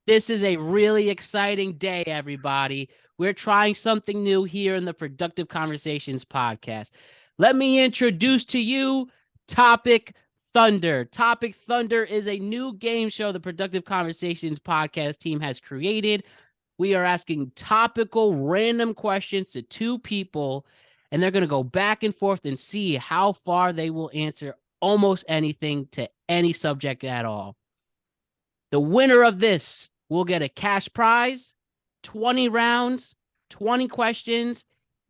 This is a really exciting day, everybody. We're trying something new here in the Productive Conversations podcast. Let me introduce to you Topic Thunder. Topic Thunder is a new game show the Productive Conversations podcast team has created. We are asking topical, random questions to two people, and they're going to go back and forth and see how far they will answer almost anything to any subject at all. The winner of this will get a cash prize, 20 rounds, 20 questions.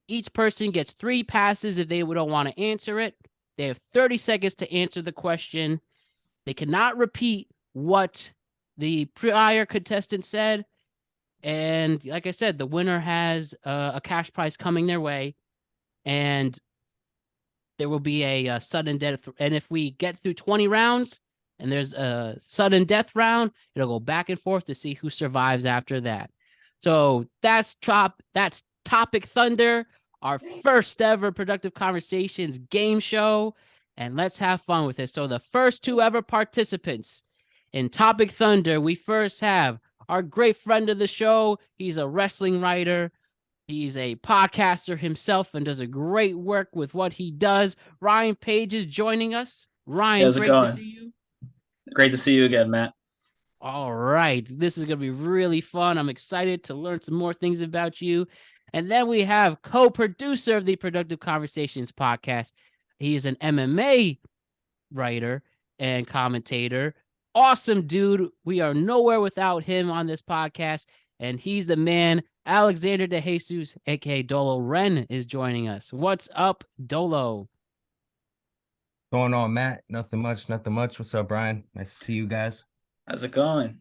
Each person gets 3 passes if they don't want to answer it. They have 30 seconds to answer the question. They cannot repeat what the prior contestant said. And like I said, the winner has a cash prize coming their way. And there will be a sudden death. And if we get through 20 rounds, and there's a sudden death round, it'll go back and forth to see who survives after that. So that's Topic Thunder, our first ever Productive Conversations game show, and let's have fun with it. So the first 2 ever participants in Topic Thunder, we first have our great friend of the show. He's a wrestling writer. He's a podcaster himself and does a great work with what he does. Ryan Page is joining us. Ryan, How's it great going? to see you. Great to see you again, Matt. All right. This is going to be really fun. I'm excited to learn some more things about you. And then we have co-producer of the Productive Conversations podcast. He's an MMA writer and commentator. Awesome dude. We are nowhere without him on this podcast. And he's the man, Alexander De Jesus, aka Dolo Ren, is joining us. What's up, Dolo? Going on, Matt? Nothing much. What's up, Brian? Nice to see you guys. How's it going?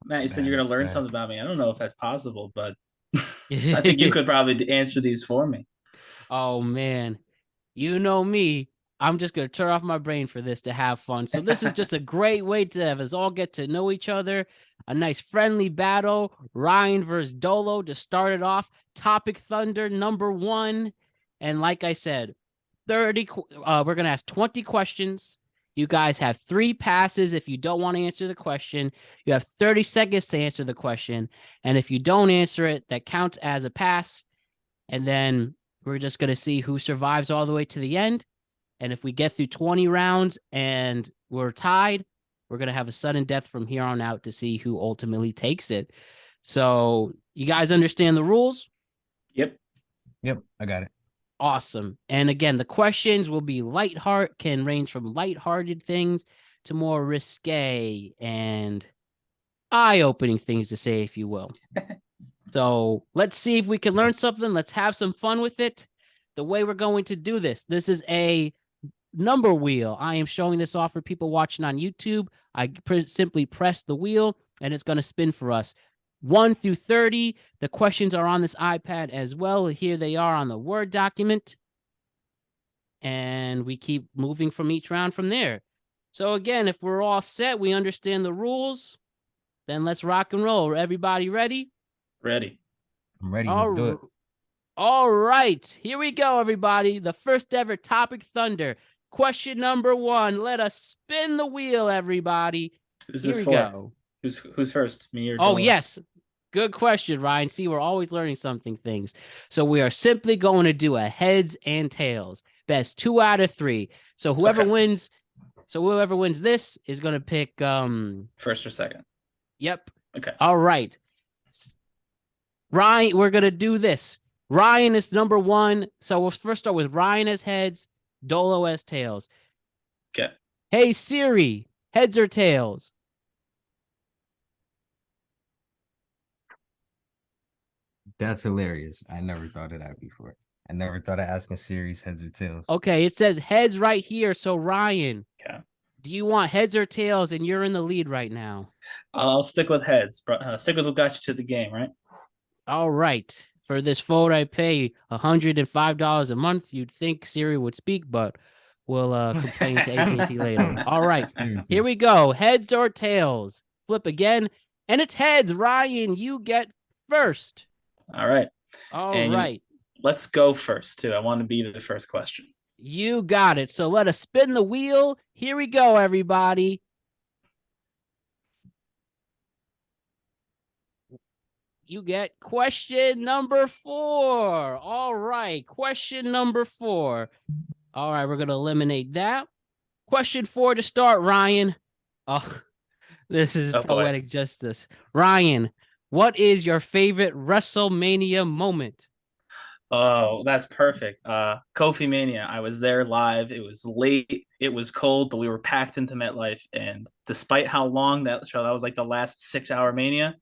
Matt, you said you're going to learn bad. something about me. I don't know if that's possible, but I think you could probably answer these for me. Oh, man. You know me. I'm just going to turn off my brain for this to have fun. So this is just a great way to have us all get to know each other. A nice friendly battle. Ryan versus Dolo to start it off. Topic Thunder number 1. And like I said, we're going to ask 20 questions. You guys have 3 passes if you don't want to answer the question. You have 30 seconds to answer the question. And if you don't answer it, that counts as a pass. And then we're just going to see who survives all the way to the end. And if we get through 20 rounds and we're tied, we're going to have a sudden death from here on out to see who ultimately takes it. So you guys understand the rules? Yep, I got it. Awesome. And again, the questions will be can range from lighthearted things to more risque and eye-opening things to say, if you will. So let's see if we can learn something. Let's have some fun with it. The way we're going to do this is a number wheel. I am showing this off for people watching on YouTube. I simply press the wheel and it's going to spin for us. 1 through 30. The questions are on this iPad as well. Here they are on the Word document. And we keep moving from each round from there. So again, if we're all set, we understand the rules, then let's rock and roll. Everybody ready? ready. I'm ready. Let's do it. All right. Here we go, everybody. The first ever Topic Thunder. Question number 1. Let us spin the wheel, everybody. Who's Here this we for? go. Who's first? Me or Oh, Dolo? yes. Good question, Ryan. See, we're always learning things. So we are simply going to do a heads and tails. Best 2 out of 3. So whoever wins this is going to pick first or second. Yep. Okay. All right. Ryan, we're going to do this. Ryan is number 1. So we'll first start with Ryan as heads, Dolo as tails. Okay. Hey, Siri, heads or tails? That's hilarious. I never thought of that before. I never thought of asking Siri's heads or tails. Okay, it says heads right here. So, Ryan, Okay. do you want heads or tails? And you're in the lead right now. I'll stick with heads. Stick with what got you to the game, right? All right. For this phone, I pay $105 a month. You'd think Siri would speak, but we'll complain to AT&T later. All right. Seriously. Here we go. Heads or tails? Flip again. And it's heads. Ryan, you get first. All right. All And right. Let's go first, too. I want to be the first question. You got it. So let us spin the wheel. Here we go, everybody. You get question number 4. All right. Question number 4. All right. We're going to eliminate that. Question 4 to start, Ryan. Oh, this is poetic justice. Ryan, what is your favorite WrestleMania moment? Oh, that's perfect. Kofi Mania. I was there live. It was late. It was cold, but we were packed into MetLife. And despite how long that was like the last 6-hour Mania,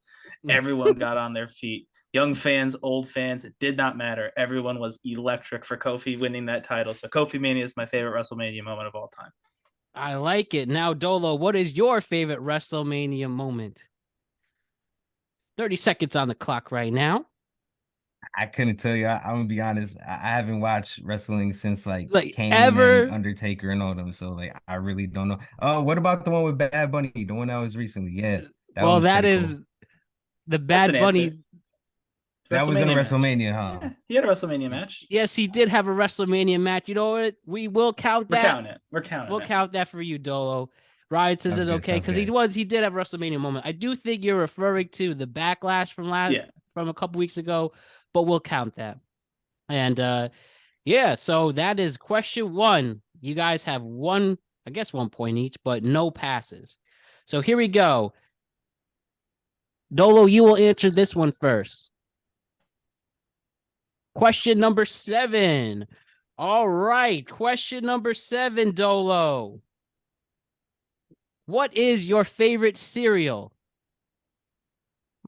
everyone got on their feet. Young fans, old fans, it did not matter. Everyone was electric for Kofi winning that title. So Kofi Mania is my favorite WrestleMania moment of all time. I like it. Now, Dolo, what is your favorite WrestleMania moment? 30 seconds on the clock right now. I couldn't tell you. I'm gonna be honest. I haven't watched wrestling since like Kane ever. and Undertaker and all them. So like, I really don't know. Oh, what about the one with Bad Bunny? The one that was recently. Yeah. That is cool. The Bad Bunny. That was in a WrestleMania, huh? Yeah, he had a WrestleMania match. Yes, he did have a WrestleMania match. You know what? We will count that. We're counting. We'll count that for you, Dolo. Ryan says it's okay because he did have a WrestleMania moment. I do think you're referring to the backlash from a couple weeks ago, but we'll count that. And so that is question 1. You guys have 1 point each, but no passes. So here we go. Dolo, you will answer this one first. Question number 7. All right. Question number 7, Dolo. What is your favorite cereal?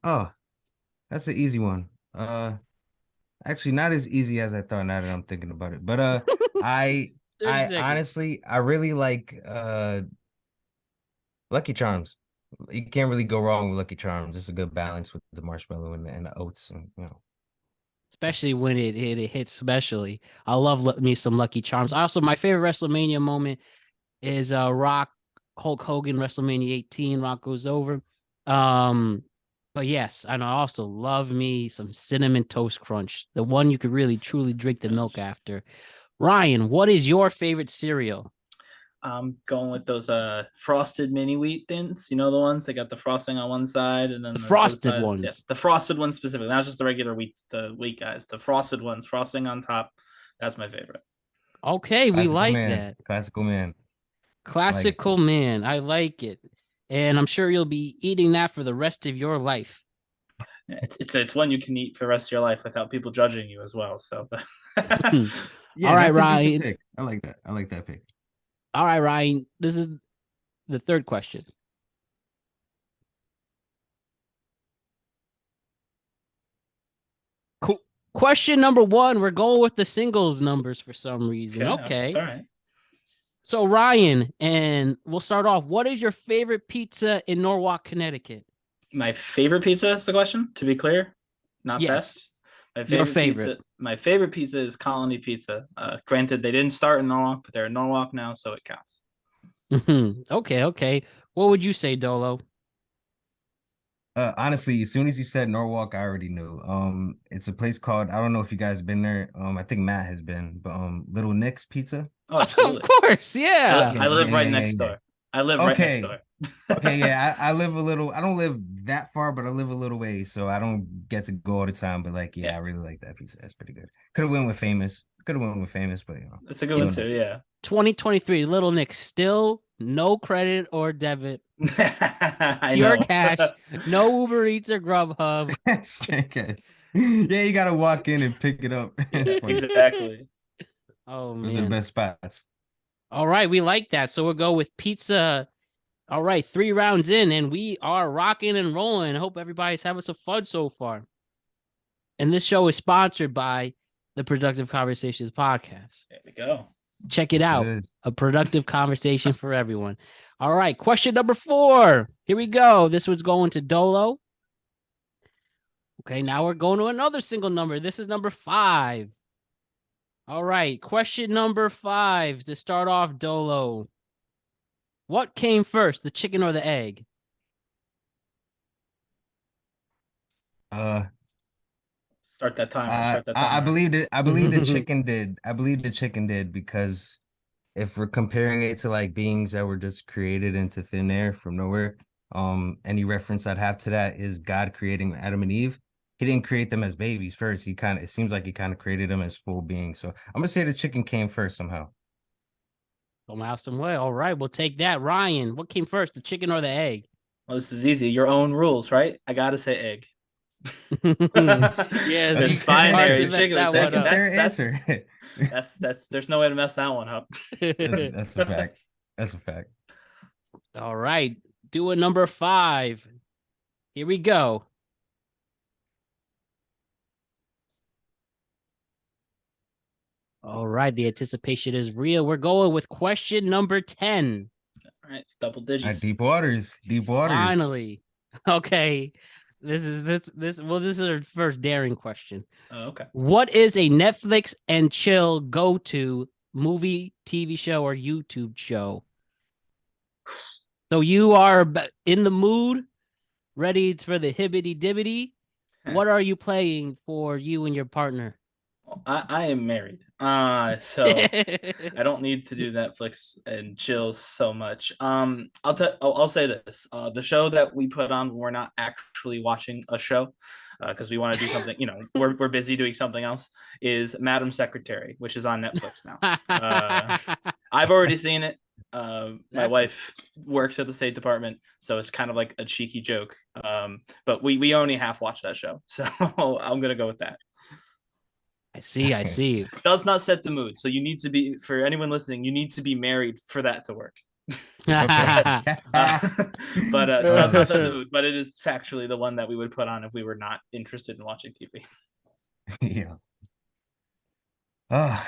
Oh, that's an easy one. Actually not as easy as I thought now that I'm thinking about it. But I honestly I really like Lucky Charms. You can't really go wrong with Lucky Charms. It's a good balance with the marshmallow and the oats, and especially when it hits. Especially, I love me some Lucky Charms. Also, my favorite WrestleMania moment is Rock Hulk Hogan WrestleMania 18. Rock goes over. But yes, and I also love me some Cinnamon Toast Crunch, the one you could really truly drink the milk after. Ryan, what is your favorite cereal? I'm going with those frosted mini wheat thins. You know, the ones that got the frosting on one side and then the frosted ones. Yeah, the frosted ones specifically, not just the regular wheat guys. The frosted ones, frosting on top. That's my favorite. Okay, we like that. Classical man. Classical man. I like it. And I'm sure you'll be eating that for the rest of your life. It's one you can eat for the rest of your life without people judging you as well. So, yeah, all right, Ryan. I like that. I like that pick. All right, Ryan. This is the third question. Cool. Question number 1. We're going with the singles numbers for some reason. Okay. That's all right. So, Ryan, and we'll start off. What is your favorite pizza in Norwalk, Connecticut? My favorite pizza is the question, to be clear. Not best. Your favorite. My favorite pizza is Colony Pizza. Granted, they didn't start in Norwalk, but they're in Norwalk now, so it counts. Okay. What would you say, Dolo? Honestly, as soon as you said Norwalk, I already knew. It's a place called, I don't know if you guys been there. I think Matt has been, but Little Nick's Pizza. Oh, absolutely. Of course, yeah. I live right next door. I live right next door. Okay, yeah. I live a little. I don't live that far, but I live a little way, so I don't get to go all the time. But like, I really like that pizza. That's pretty good. Could have went with Famous. But it's a good one too. Yeah. 2023, Little Nick, still no credit or debit. Pure cash. No Uber Eats or Grubhub. Okay. Yeah, you gotta walk in and pick it up. Exactly. Oh man, those are the best spots. All right, we like that. So we'll go with pizza. All right, 3 rounds in, and we are rocking and rolling. I hope everybody's having some fun so far. And this show is sponsored by the Productive Conversations podcast. There we go. Check it out. A productive conversation for everyone. All right, question number 4. Here we go. This one's going to Dolo. Okay, now we're going to another single number. This is number 5. All right, question number 5 to start off, Dolo. What came first, the chicken or the egg? Start that timer. I believe the chicken did. I believe the chicken did because if we're comparing it to like beings that were just created into thin air from nowhere, any reference I'd have to that is God creating Adam and Eve. he didn't create them as babies first. It seems like he kind of created them as full beings. So I'm gonna say the chicken came first somehow. Some way. All right, we'll take that. Ryan, what came first, the chicken or the egg? Well, this is easy. Your own rules, right? I gotta say egg. Yeah, That's binary. Chicken. That's a fair answer. That's there's no way to mess that one up. That's a fact. That's a fact. All right, doing number 5. Here we go. All right, the anticipation is real. We're going with question number 10. All right, it's double digits. Deep waters. Deep waters. Finally. Okay. This is our first daring question. Oh, okay. What is a Netflix and chill go-to movie, TV show, or YouTube show? So you are in the mood, ready for the hibbity dibbity. What are you playing for you and your partner? I am married, so I don't need to do Netflix and chill so much. I'll say this: the show that we put on when we're not actually watching a show, because we want to do something, we're busy doing something else, is Madam Secretary, which is on Netflix now. I've already seen it. My wife works at the State Department, so it's kind of like a cheeky joke. But we only half watched that show, so I'm gonna go with that. I see. Does not set the mood. So you need to be, for anyone listening, you need to be married for that to work. But does not set the mood. But it is factually the one that we would put on if we were not interested in watching TV. Yeah.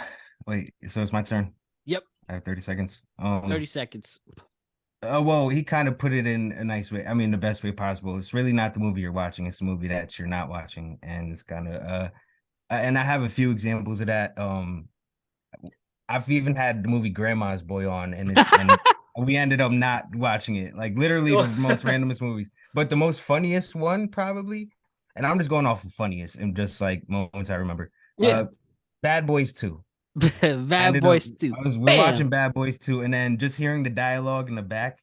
Wait. So it's my turn. Yep. I have 30 seconds. 30 seconds. Well, he kind of put it in a nice way. I mean, the best way possible. It's really not the movie you're watching. It's the movie that you're not watching, and it's kind of and I have a few examples of that. I've even had the movie Grandma's Boy on, and we ended up not watching it. Like literally the most randomest movies, but the most funniest one probably. And I'm just going off of funniest and just like moments I remember. Yeah. Bad Boys 2. Bad Boys 2. We're watching Bad Boys 2, and then just hearing the dialogue in the back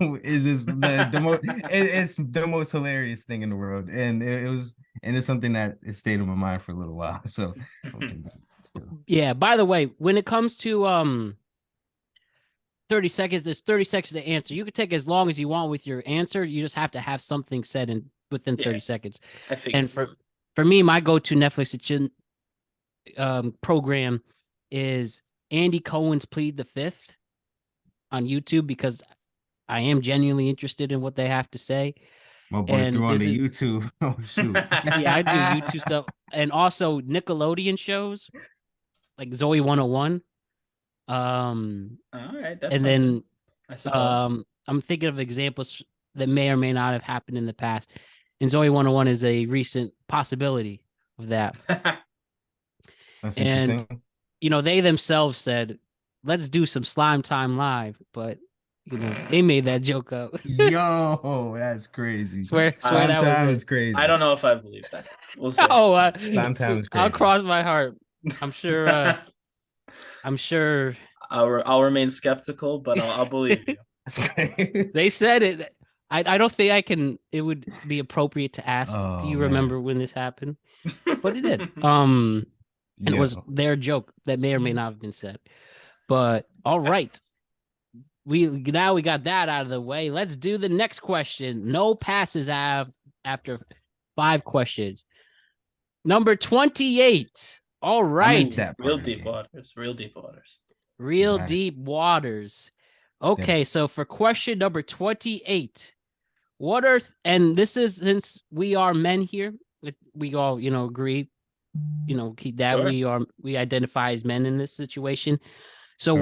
is just the most. It's the most hilarious thing in the world, and it's something that it stayed in my mind for a little while. So, yeah. By the way, when it comes to 30 seconds, there's 30 seconds to answer. You can take as long as you want with your answer. You just have to have something said within 30 seconds. I figured. And for me, my go-to Netflix program is Andy Cohen's Plead the Fifth on YouTube, because I am genuinely interested in what they have to say. My boy threw on the YouTube. Oh shoot! Yeah, I do YouTube stuff, and also Nickelodeon shows like Zoe 101. All right, that's and then I suppose. I'm thinking of examples that may or may not have happened in the past, and Zoe 101 is a recent possibility of that. That's interesting. And they themselves said, "Let's do some Slime Time Live," but they made that joke up. Yo, that's crazy. Swear Slime that Time was is crazy. I don't know if I believe that. We'll see. Slime Time is crazy. I'll cross my heart. I'm sure. I'm sure. I'll remain skeptical, but I'll believe you. They said it. I don't think I can. It would be appropriate to ask. Do you remember when this happened? But it did. And it was their joke that may or may not have been said. But all right, we got that out of the way. Let's do the next question. No passes after 5 questions. Number 28. All right. Real deep waters. Real deep waters. Real deep waters. Okay, so for question number 28, and this is, since we are men here, we all agree, that we identify as men in this situation. So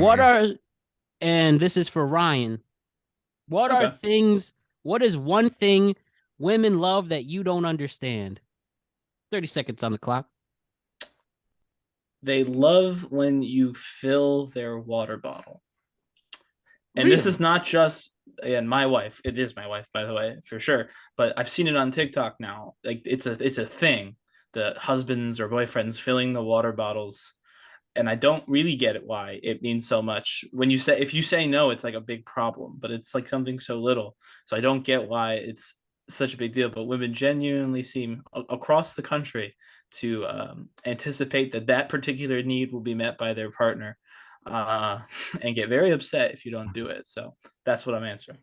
and this is for Ryan, what is one thing women love that you don't understand? 30 seconds on the clock. They love when you fill their water bottle. And Really? This is not just, and my wife, it is my wife, by the way, for sure. But I've seen it on TikTok now. Like it's a thing. The husbands or boyfriends filling the water bottles. And I don't really get it why it means so much. If you say no, it's like a big problem, but it's like something so little. So I don't get why it's such a big deal, but women genuinely seem across the country to anticipate that that particular need will be met by their partner, and get very upset if you don't do it. So that's what I'm answering.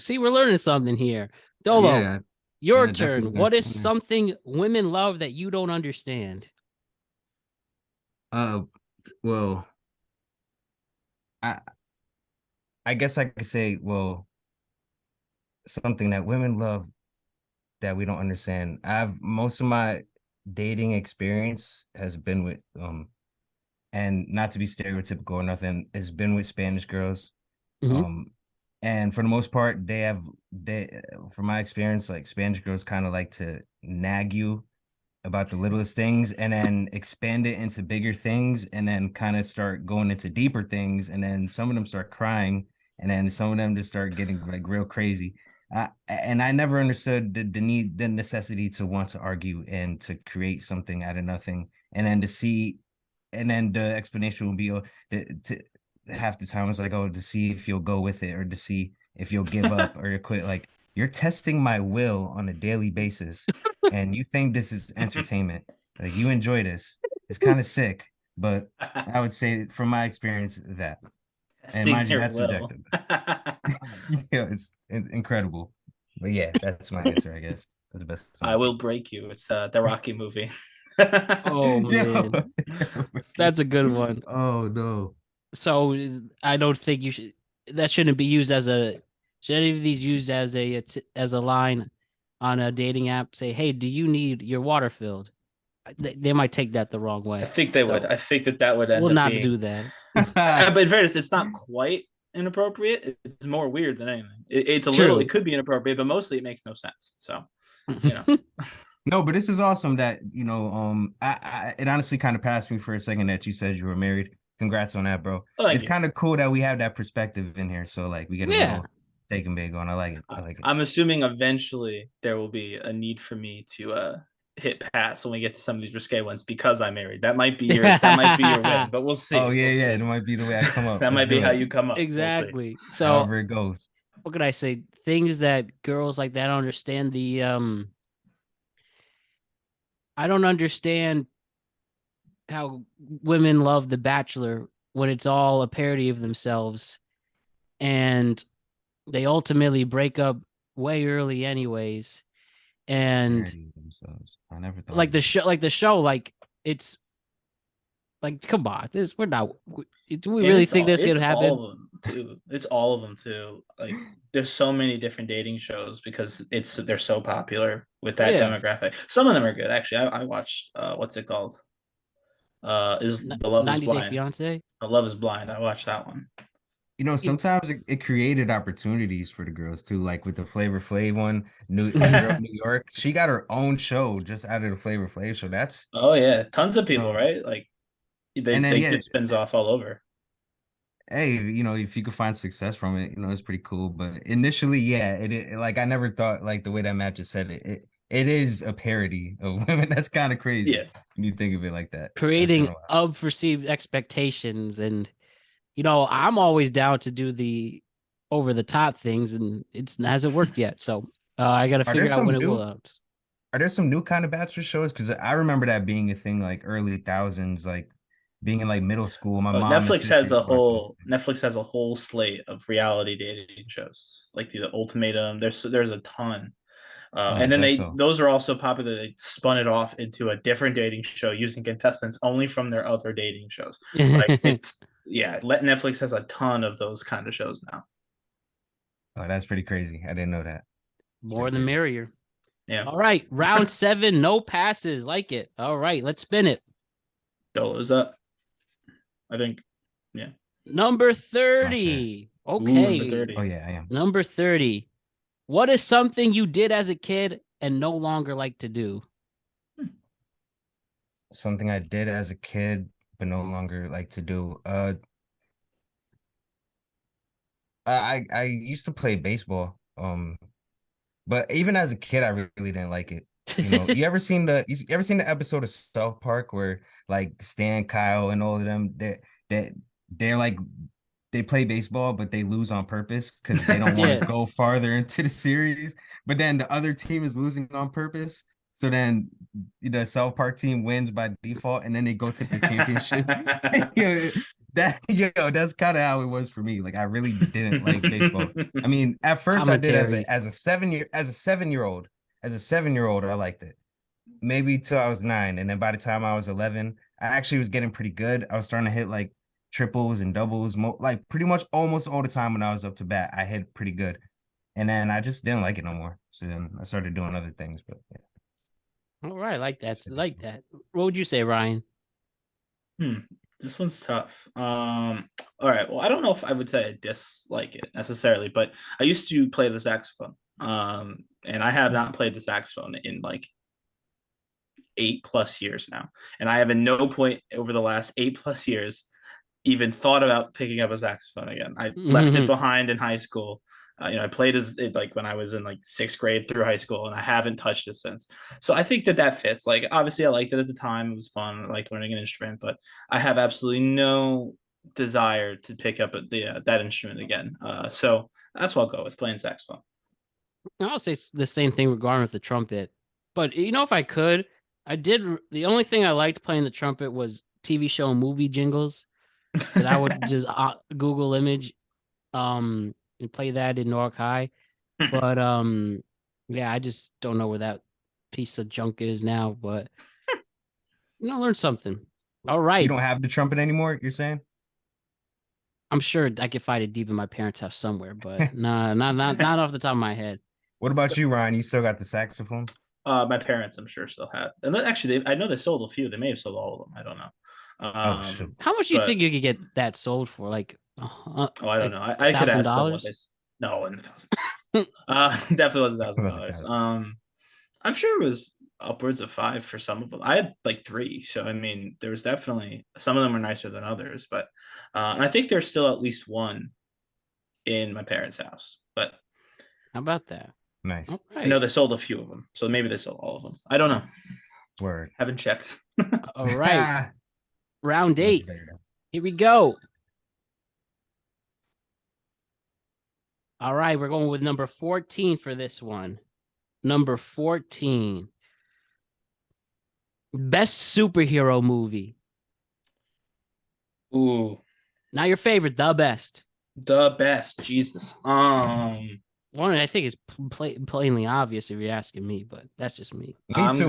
See, we're learning something here. Dolo, Yeah, your yeah, turn. definitely What learned is something there. something women love that you don't understand? Uh, well, I I guess I could say, well, something that women love that we don't understand. I've most of my dating experience has been with and not to be stereotypical or nothing, has been with Spanish girls. Mhm. Um, and for the most part, from my experience, like Spanish girls kind of like to nag you about the littlest things and then expand it into bigger things and then kind of start going into deeper things. And then some of them start crying and then some of them just start getting like real crazy. And I never understood the necessity to want to argue and to create something out of nothing. And then to see, and then the explanation will be, half the time it's like, oh, to see if you'll go with it or to see if you'll give up or you quit. Like, you're testing my will on a daily basis and you think this is entertainment. Like, you enjoy this. It's kind of sick, but I would say from my experience that. And Testing mind you, their that's will. subjective. Yeah, it's incredible. But yeah, that's my answer, I guess. That's the best I one. will break you. It's the Rocky movie. Oh Yeah. man, that's a good one. Oh no. So I don't think you should. That shouldn't be used as a. Should any of these used as as a line on a dating app? Say, hey, do you need your water filled? They might take that the wrong I way. think they would. So I think that would we'll end up not being. do that. But in fairness, it's not quite inappropriate. It's more weird than anything. It's a little. It True. could be inappropriate, but mostly it makes no sense. So, you know. No, but this is awesome that, it honestly kind of passed me for a second that you said you were married. Congrats on that, bro. Oh, thank It's you. kind of cool that we have that perspective in here. So like we get a Yeah. little taken big on. I like it. I like it. I'm assuming eventually there will be a need for me to hit pass when we get to some of these risque ones because I'm married. That might be your win, but we'll Oh see. yeah, We'll yeah. It see. might be the way I come up. That Let's might be do how it. you come up. We'll see. Exactly. So However it goes. what could I say? Things that girls like that don't understand. I don't understand how women love The Bachelor when it's all a parody of themselves and they ultimately break up way early anyways. And Parody themselves. I never thought like of it. the show, like it's like, come on, this we're not. Do we And really think this it's could happen? all of them too. It's all of them too. Like there's so many different dating shows because they're so popular with that Yeah, demographic. Some of them are good actually. I watched what's it called? Is The Love Is 90 Day Blind. Fiance. The Love Is Blind. I watched that one. You- Sometimes it created opportunities for the girls too, like with the Flavor Flav one, the girl in New York, she got her own show just out of the Flavor Flav show. Oh yeah, That's tons of people, um, right? Like and then they yeah, get spins off all over. hey, if you could find success from it, it's pretty cool. But initially, yeah, like I never thought like the way that Matt just said it is a parody of women. That's kind of crazy Yeah. when you think of it like that. That's kind Creating of wild. unperceived expectations, and I'm always down to do the over the top things, and it hasn't worked yet. So I got to Are there figure out when some it will new out. are there some new kind of bachelor shows? Because I remember that being a thing like early thousands, like being in like middle school. My mom and sister used to watch those. Netflix has a whole slate of reality dating shows like the Ultimatum. There's a ton. Oh, And is then that so? those are also popular. They spun it off into a different dating show using contestants only from their other dating shows. Like it's yeah, Netflix has a ton of those kind of shows now. Oh, that's pretty crazy. I didn't know that. It's More pretty the crazy. merrier. Yeah, All right, round 7, no passes. Like it. All right, let's spin it. Dolo's up. I think. Yeah. Number My turn. 30. Ooh, number Okay. Oh 30. yeah, I am. Number 30. What is something you did as a kid and no longer like to do? Something I did as a kid, but no longer like to do. I used to play baseball. But even as a kid, I really didn't like it. You ever seen the episode of South Park where like Stan, Kyle, and all of them that they're like they play baseball, but they lose on purpose because they don't want to Yeah. go farther into the series. But then the other team is losing on purpose. So then the South Park team wins by default, and then they go to the championship. That's kind of how it was for me. Like I really didn't like baseball. I mean, at first I did Commentary. as a 7-year-old. As a 7-year-old, I liked it. Maybe till I was 9, and then by the time I was 11, I actually was getting pretty good. I was starting to hit like triples and doubles, like pretty much almost all the time when I was up to bat. I hit pretty good, and then I just didn't like it no more. So then I started doing other things. But yeah. All right, like that. What would you say, Ryan? This one's tough. All right. Well, I don't know if I would say I dislike it necessarily, but I used to play the saxophone. And I have not played the saxophone in like 8+ years now. And I have at no point over the last 8+ years even thought about picking up a saxophone again. I left it behind in high school. I played like when I was in like 6th grade through high school, and I haven't touched it since. So I think that fits. Like, obviously, I liked it at the time; it was fun. I liked learning an instrument, but I have absolutely no desire to pick up that instrument again. So that's what I'll go with, playing saxophone. I'll say the same thing regarding with the trumpet. But if I could, I did. The only thing I liked playing the trumpet was TV show and movie jingles that I would just Google image, and play that in Nork High. But yeah, I just don't know where that piece of junk is now. But learn something. All right, You don't have the trumpet anymore, you're saying? I'm sure I could find it deep in my parents' house somewhere, but nah, not off the top of my head. What about you, Ryan? You still got the saxophone? My parents, I'm sure, still have. And then, actually, I know they sold a few. They may have sold all of them. I don't know. Oh, shit. How much do you think you could get that sold for? Like, I don't know. I could ask them what they. No, definitely wasn't $1,000. I'm sure it was upwards of 5 for some of them. I had like 3, so I mean, there was definitely some of them were nicer than others, but I think there's still at least one in my parents' house. But how about that? Nice. All right. I know they sold a few of them, so maybe they sold all of them. I don't know. Word. Haven't checked. All right. Round 8. Here we go. All right, we're going with number 14 for this one. Number 14. Best superhero movie. Ooh. Not your favorite, the best. The best. Jesus. One I think is plainly obvious if you're asking me, but that's just me. Me too.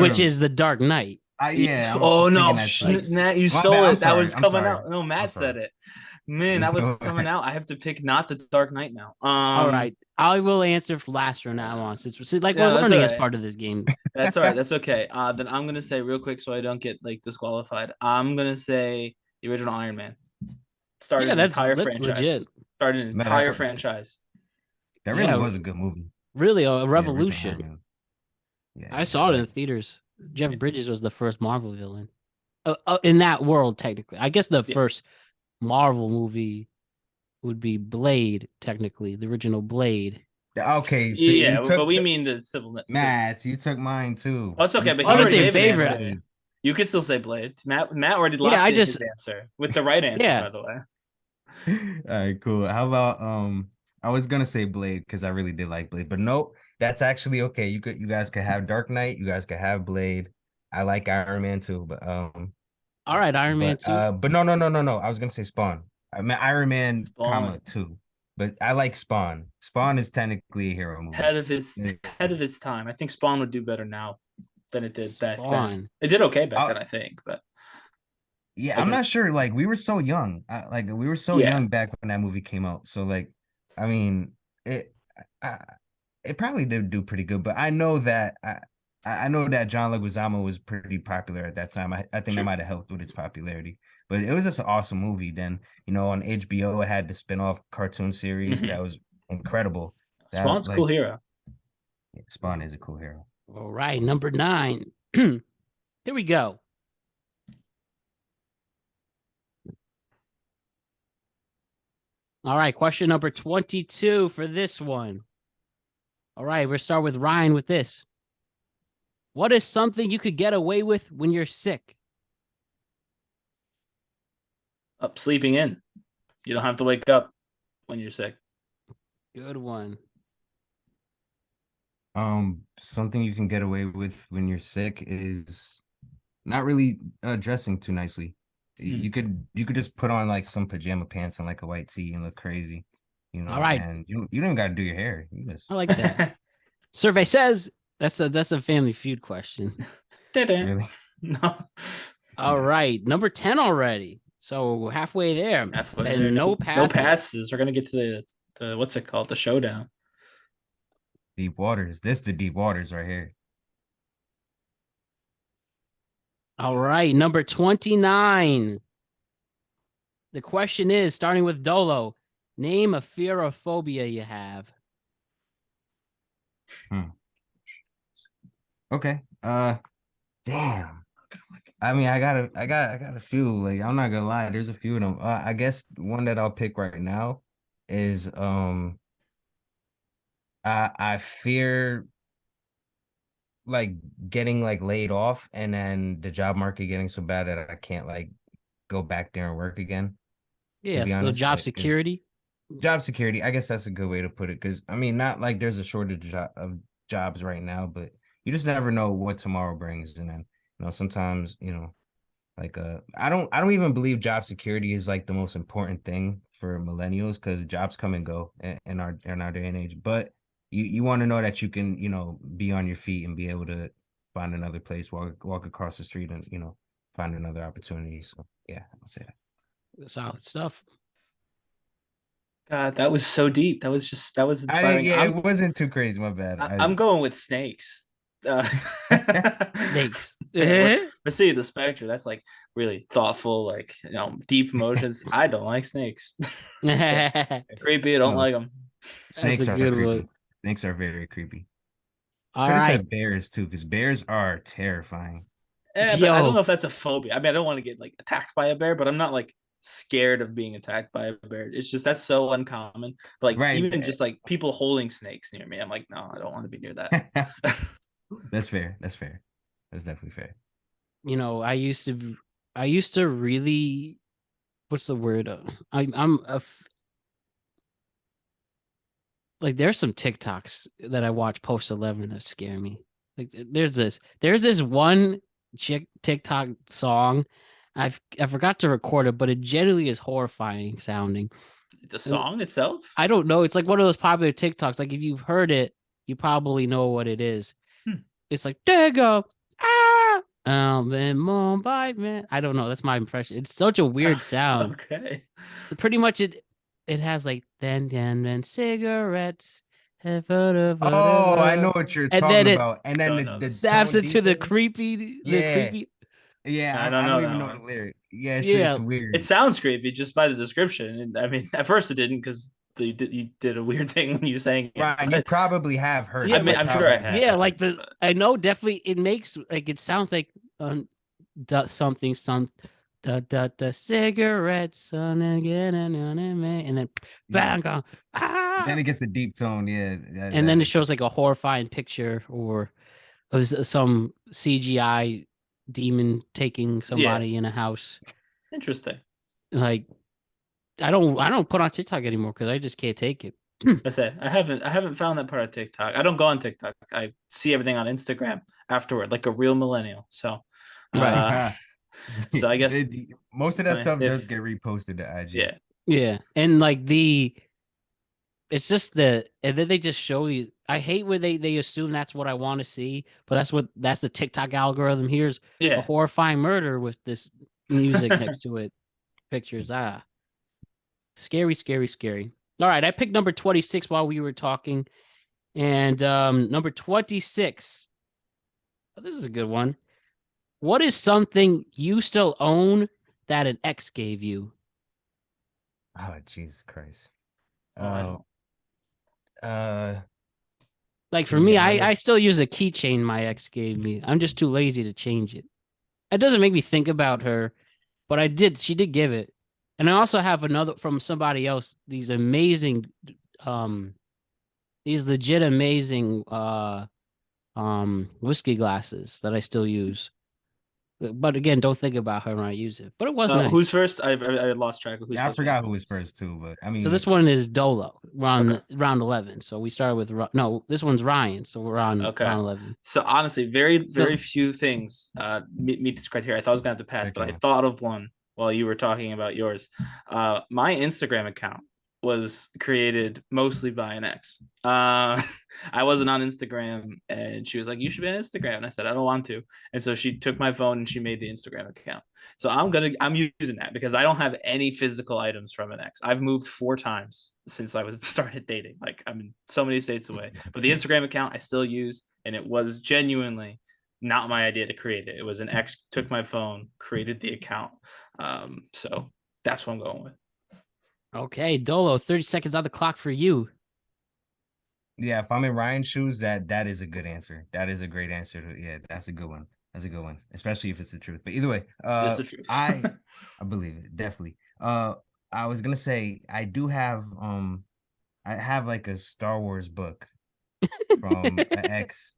Which is The Dark Knight. Yeah. Oh no, Matt, you stole it. That was coming out. No, Matt said it. Man, that was coming out. I have to pick not the Dark Knight now. All right, I will answer last from now on. Since we're learning as part of this game. That's all right. That's okay. Then I'm gonna say real quick so I don't get like disqualified. I'm gonna say the original Iron Man. Started an entire franchise. Legit. Started an entire franchise. That really was a good movie. Really a revolution. Yeah, I saw it in the theaters. Jeff Bridges was the first Marvel villain in that world. Technically, I guess the first Marvel movie would be Blade. Technically, the original Blade. Okay, so but we mean the civil. Matt, you took mine too. Oh, it's okay. But I would say favorite. You could still say Blade. Matt already locked in his answer with the right answer, by the way. All right, cool. How about I was gonna say Blade because I really did like Blade, but nope, that's actually okay. You guys could have Dark Knight, you guys could have Blade. I like Iron Man too, but all right, Iron Man 2. But no. I was gonna say Spawn. I mean Iron Man, comma 2. But I like Spawn. Spawn is technically a hero movie. Ahead of its time. I think Spawn would do better now than it did back then. It did okay back then, I think, but yeah, I'm not sure. Like we were so young. We were so young back when that movie came out. So like, I mean, it probably did do pretty good. But I know that I know that John Leguizamo was pretty popular at that time. I think that might have helped with its popularity. But it was just an awesome movie. Then, on HBO, it had the spin-off cartoon series that was incredible. Spawn's a cool hero. Yeah, Spawn is a cool hero. All right, number 9. Here we go. All right, question number 22 for this one. All right, we'll start with Ryan with this. What is something you could get away with when you're sick? Sleeping in. You don't have to wake up when you're sick. Good one. Something you can get away with when you're sick is not really dressing too nicely. You could just put on like some pajama pants and like a white tee and look crazy, All right. and you don't got to do your hair. You just I like that. Survey says that's a Family Feud question. Didn't. really No. All right, number 10 already. So halfway there. Halfway And there. no No passes. passes. We're gonna get to the what's it called? The showdown. deep waters. This the deep waters right here. All right, number 29. The question is, starting with Dolo, name a fear or phobia you have. Okay. Damn. I mean, I got a few. Like, I'm not gonna lie, there's a few of them. I guess one that I'll pick right now is I fear like getting like laid off and then the job market getting so bad that I can't like go back there and work again. To Yeah, be so honest, job like, 'cause security. job security, I guess that's a good way to put it. Because I mean, not like there's a shortage of jobs right now, but you just never know what tomorrow brings. And then sometimes like I don't even believe job security is like the most important thing for millennials because jobs come and go in our day and age. But you want to know that you can be on your feet and be able to find another place, walk across the street and find another opportunity. So yeah, I'll say that. Solid stuff. God, that was so deep. That was I didn't. inspiring. Yeah, it wasn't too crazy. My bad. I'm going with snakes. Snakes. Yeah, we're seeing the spectrum. That's like really thoughtful, like deep emotions. I don't like snakes. They're creepy. I don't No, like them. That's a snakes are good creepy. one. Snakes are very creepy. All Could have right. said bears too, because bears are terrifying. Yeah, but I don't know Yo, if that's a phobia. I mean, I don't want to get like attacked by a bear, but I'm not like scared of being attacked by a bear. It's just that's so uncommon. But like Right. even just like people holding snakes near me, I'm like, no, I don't want to be near that. That's fair. That's fair. That's definitely fair. I used to really, what's the word? Like there's some TikToks that I watch post 11 that scare me. Like there's this one TikTok song. I forgot to record it, but it generally is horrifying sounding. The song itself? I don't know. It's like one of those popular TikToks. Like if you've heard it, you probably know what it is. It's like, there you go. Ah, then Mumbai, man. I don't know. That's my impression. It's such a weird sound. Okay. So pretty much it has like then cigarettes. Oh, I know what you're And then talking it about. And then Don't the, know the this. snaps tone into the deepens. creepy, Yeah. I Yeah, don't I know don't that even know one. the lyric. Yeah, it's Yeah. weird. It sounds creepy just by the description. And I mean, at first it didn't because you did a weird thing when you sang it. Right. You probably have heard Yeah, it. I mean, but I'm sure I Probably. have. yeah, like I know definitely it makes like it sounds like something the cigarettes on again and then bang Yeah. Then it gets a deep tone. Yeah. and then it shows like a horrifying picture or of some CGI demon taking Yeah. somebody in a house. Interesting. Like I don't put on TikTok anymore because I just can't take it. I say I haven't found that part of TikTok. I don't go on TikTok. I see everything on Instagram afterward, like a real millennial. So, Right. so I guess Most of that stuff does if get reposted to IG. yeah, Yeah. And like it's just and then they just show these. I hate when they assume that's what I want to see, but that's the TikTok algorithm. Here's a yeah. horrifying murder with this music next to it. Pictures. Scary, scary, scary. All right, I picked number 26 while we were talking. And number 26. Oh, this is a good one. What is something you still own that an ex gave you? Oh, Jesus Christ. Oh, I don't. Like To for be me, I honest, still use a keychain my ex gave me. I'm just too lazy to change it. It doesn't make me think about her, but she did give it. And I also have another from somebody else, these legit amazing whiskey glasses that I still use. But again, don't think about her when I use it. But it was nice. Who's first? I lost track of who's Yeah, I first. forgot who was first too, but I mean, So this one is Dolo. We're on Okay. round 11. So we started with no. This one's Ryan. So we're on Okay. round 11. So honestly, very So few things meet this criteria. I thought I was gonna have to pass, but I okay. thought of one while you were talking about yours. My Instagram account was created mostly by an ex. I wasn't on Instagram, and she was like, "You should be on Instagram," and I said, "I don't want to." And so she took my phone and she made the Instagram account. So I'm using that because I don't have any physical items from an ex. I've moved 4 times since I was started dating. Like I'm in so many states away. But the Instagram account I still use, and it was genuinely not my idea to create it. It was an ex took my phone, created the account. So that's what I'm going with. okay, Dolo, 30 seconds on the clock for you. Yeah, if I'm in Ryan's shoes, that is a good answer. That is a great answer. Yeah, that's a good one. That's a good one, especially if it's the truth. But either way, This is the truth. I believe it definitely. I was gonna say I have like a Star Wars book from an ex.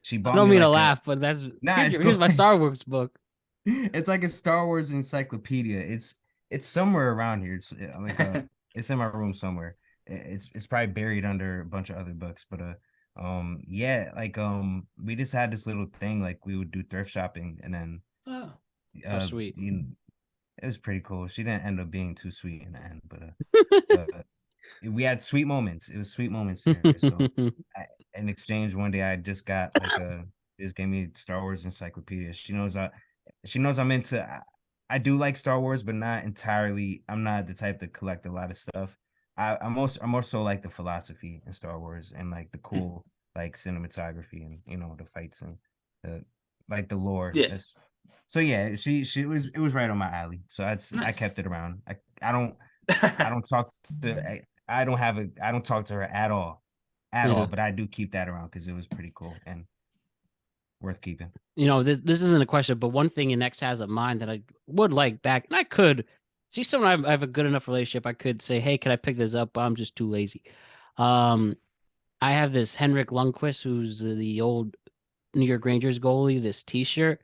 She I bought don't me mean to like a laugh, but that's nah. It's here's cool. my Star Wars book. It's like a Star Wars encyclopedia. It's somewhere around here. It's in my room somewhere. It's probably buried under a bunch of other books, but yeah, like we just had this little thing like we would do thrift shopping and then Oh, Oh, sweet. it was pretty cool. She didn't end up being too sweet in the end, but we had sweet moments. It was sweet moments there. So in exchange, one day I just got like just gave me Star Wars encyclopedia. She knows I'm into. I do like Star Wars, but not entirely. I'm not the type to collect a lot of stuff. I'm more so like the philosophy in Star Wars and like the cool like cinematography and the fights and the like the lore. yeah, So yeah, she was it was right on my alley. So I nice. kept it around. I don't talk to I don't talk to her at all, Yeah. but I do keep that around because it was pretty cool and worth keeping. This isn't a question, but one thing an ex has of mine that I would like back, and I could. She's someone I have a good enough relationship. I could say, "Hey, can I pick this up?" But I'm just too lazy. Um, I have this Henrik Lundqvist, who's the old New York Rangers goalie. This T-shirt,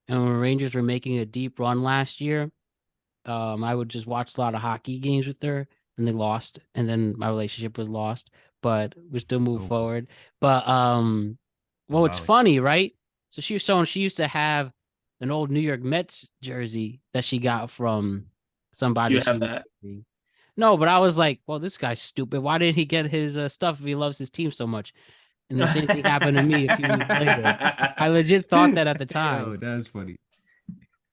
and when Rangers were making a deep run last year, I would just watch a lot of hockey games with her, and they lost, and then my relationship was lost, but we still moved Oh, forward. But well, it's wow. funny, right? So she used to have an old New York Mets jersey that she got from somebody You she have was that. dating. No, but I was like, well, this guy's stupid. Why didn't he get his stuff if he loves his team so much? And the same thing happened to me a few weeks later. I legit thought that at the Yo, time, that's funny.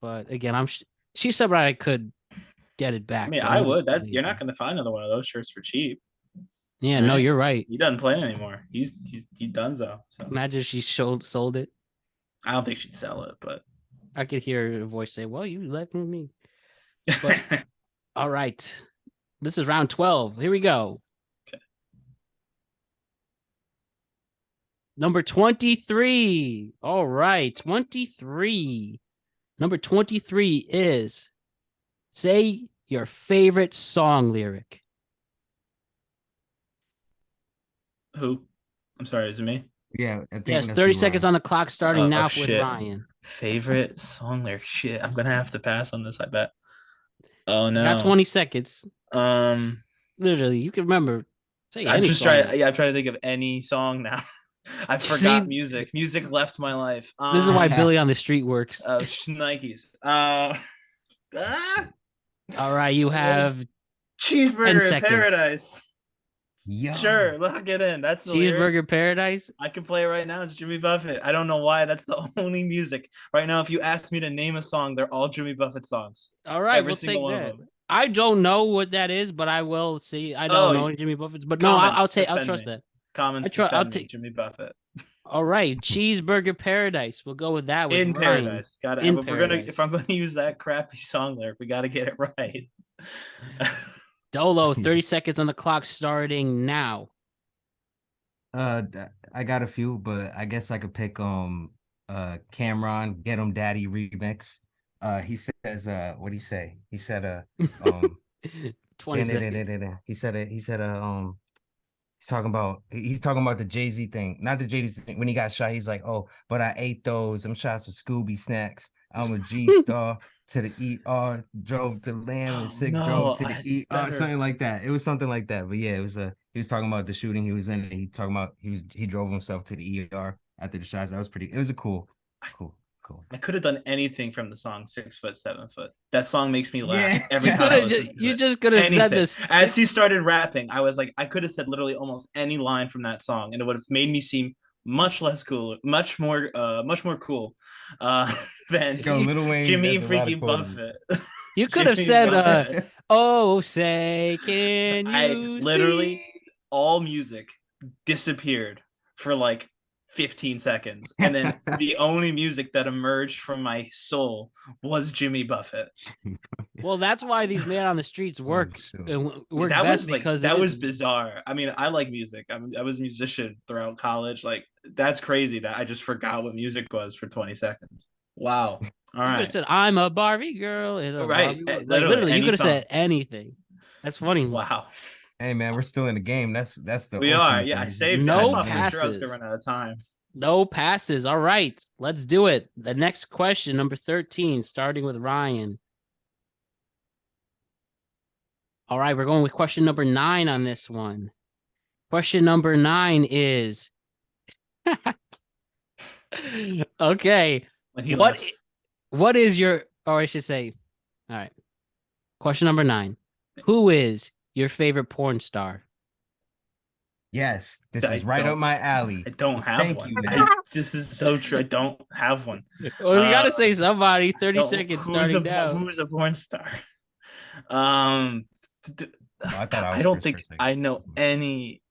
but again, she's somebody I could get it I back, mean, but I I'm just would. too That you're lazy. not going to find another one of those shirts for cheap, Yeah, no, right? you're right. He doesn't play anymore. He done so. Imagine if she sold it. I don't think she'd sell it, but I could hear her voice say, "Well, you left me." But all right, this is round 12. Here we go. okay. Number 23. All right, 23. Number 23 is say your favorite song lyric. Who? I'm sorry, is it me? Yeah, I think Yes, that's 30 you, seconds Ryan. on the clock starting Oh now with shit. Ryan. Favorite song lyric? Shit, I'm gonna have to pass on this. I bet. Oh You got no. 20 seconds. Um, Literally, you can remember. Say I'm any just song. trying. Yeah, I'm trying to think of any song now. I forgot See, music. Music left my life. this is why Billy on the Street works. Nikes. Ah, All right, you have 10 cheeseburger in seconds. paradise. Yo, Sure, lock it in. That's the lyric. Cheeseburger Paradise. I can play it right now. It's Jimmy Buffett. I don't know why. That's the only music right now. If you ask me to name a song, they're all Jimmy Buffett songs. All right, Every we'll single take one of that. them. I don't know what that is, but I will see. I don't Oh, know any Jimmy Buffett's, but no, I'll comments take. I'll defend trust me. that. Comments I'll defend me. take. Jimmy Buffett All right, Cheeseburger Paradise. We'll go with that with in Ryan paradise. Got it. in Paradise. If I'm gonna use that crappy song lyric, we got to get it right. Dolo, 30 seconds on the clock starting now. I got a few, but I guess I could pick Cameron Get 'em Daddy remix. He says what he say? He said 20 seconds. he said he's talking about the Jay-Z thing, not the Jay-Z thing. When he got shot, he's like, "Oh, but I ate those. Them shots with Scooby snacks." I'm a G star to the ER, drove to Lamb and Oh, 6 drove no, to it's the ER, better. something like that. It was something like that. But yeah, it was he was talking about the shooting he was in. And he talking about he drove himself to the ER after the shots. That was pretty. It was cool. I could have done anything from the song 6 Foot, 7 Foot. That song makes me laugh Yeah. every time I listen to You it. just could have said Anything. this. As he started rapping, I was like, I could have said literally almost any line from that song, and it would have made me seem much less cool, much more cool, uh, than Yo, Lil Wayne Jimmy does a lot Freaky of quotables. Buffett. You could have Jimmy said, Buffett. "Oh, say, can I you literally see?" all music disappeared for like 15 seconds, and then the only music that emerged from my soul was Jimmy Buffett. Well, that's why these man on the streets work work That best was like because that it was is. bizarre. I mean, I like music. I was a musician throughout college. Like that's crazy that I just forgot what music was for 20 seconds. Wow. All You could have right. said, "I'm a Barbie girl in a Right. Barbie world." Like Literally literally, you any could have song. said anything. That's funny. Wow. Hey man, we're still in the game. That's the We are. ultimate Yeah, thing. I saved. I No thought for sure I was gonna passes. run out of time. No passes. All right, let's do it. The next question, number 13, starting with Ryan. All right, we're going with question number 9 on this one. Question number 9 is okay. When he What laughs. what is your, or I should say, all right. Question number 9. Who is your favorite porn star? Yes, this is I right up don't my alley. I don't have Thank one. you, man. This is so true. I don't have one. Well, you gotta say somebody. 30 don't- seconds starting now. who's a porn star? Um, I thought I I was don't first for a think second. I know any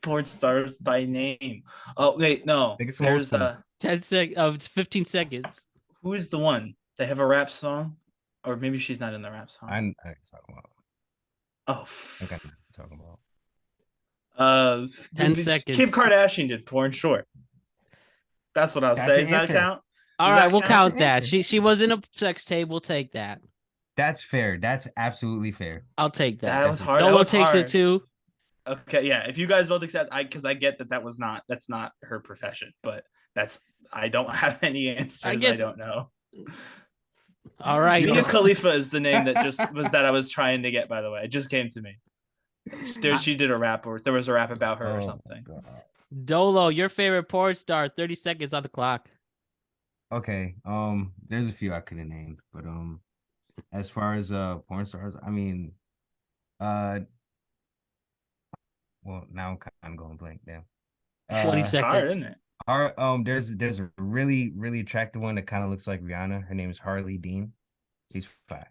porn stars by name. Oh wait, no. Think it's some old There's school. 10 sec. Oh, it's 15 seconds. who is the one? They have a rap song, or maybe she's not in the rap song. I ain't talking about. Oh, I think I know what you're talking about. 10 Kim seconds. Kardashian did porn short. That's what I'll That's say. an Does that answer. count? All Does right, that we'll count an that. answer. She was in a sex tape. We'll take that. That's fair. That's absolutely fair. I'll take that. That was hard. That Dolo was takes hard. it too. Okay, yeah. If you guys both accept, because I get that's not her profession, but I don't have any answers. I guess- don't know. All right. Mia Khalifa is the name that just was that I was trying to get. By the way, it just came to me. She did a rap, or there was a rap about her or something. God. Dolo, your favorite porn star. 30 seconds on the clock. Okay. There's a few I could have named, but as far as porn stars, I mean, well, now I'm kind of going blank. Damn. 20 It's hard, seconds. isn't it? There's a really attractive one that kind of looks like Rihanna. Her name is Harley Dean. She's fine.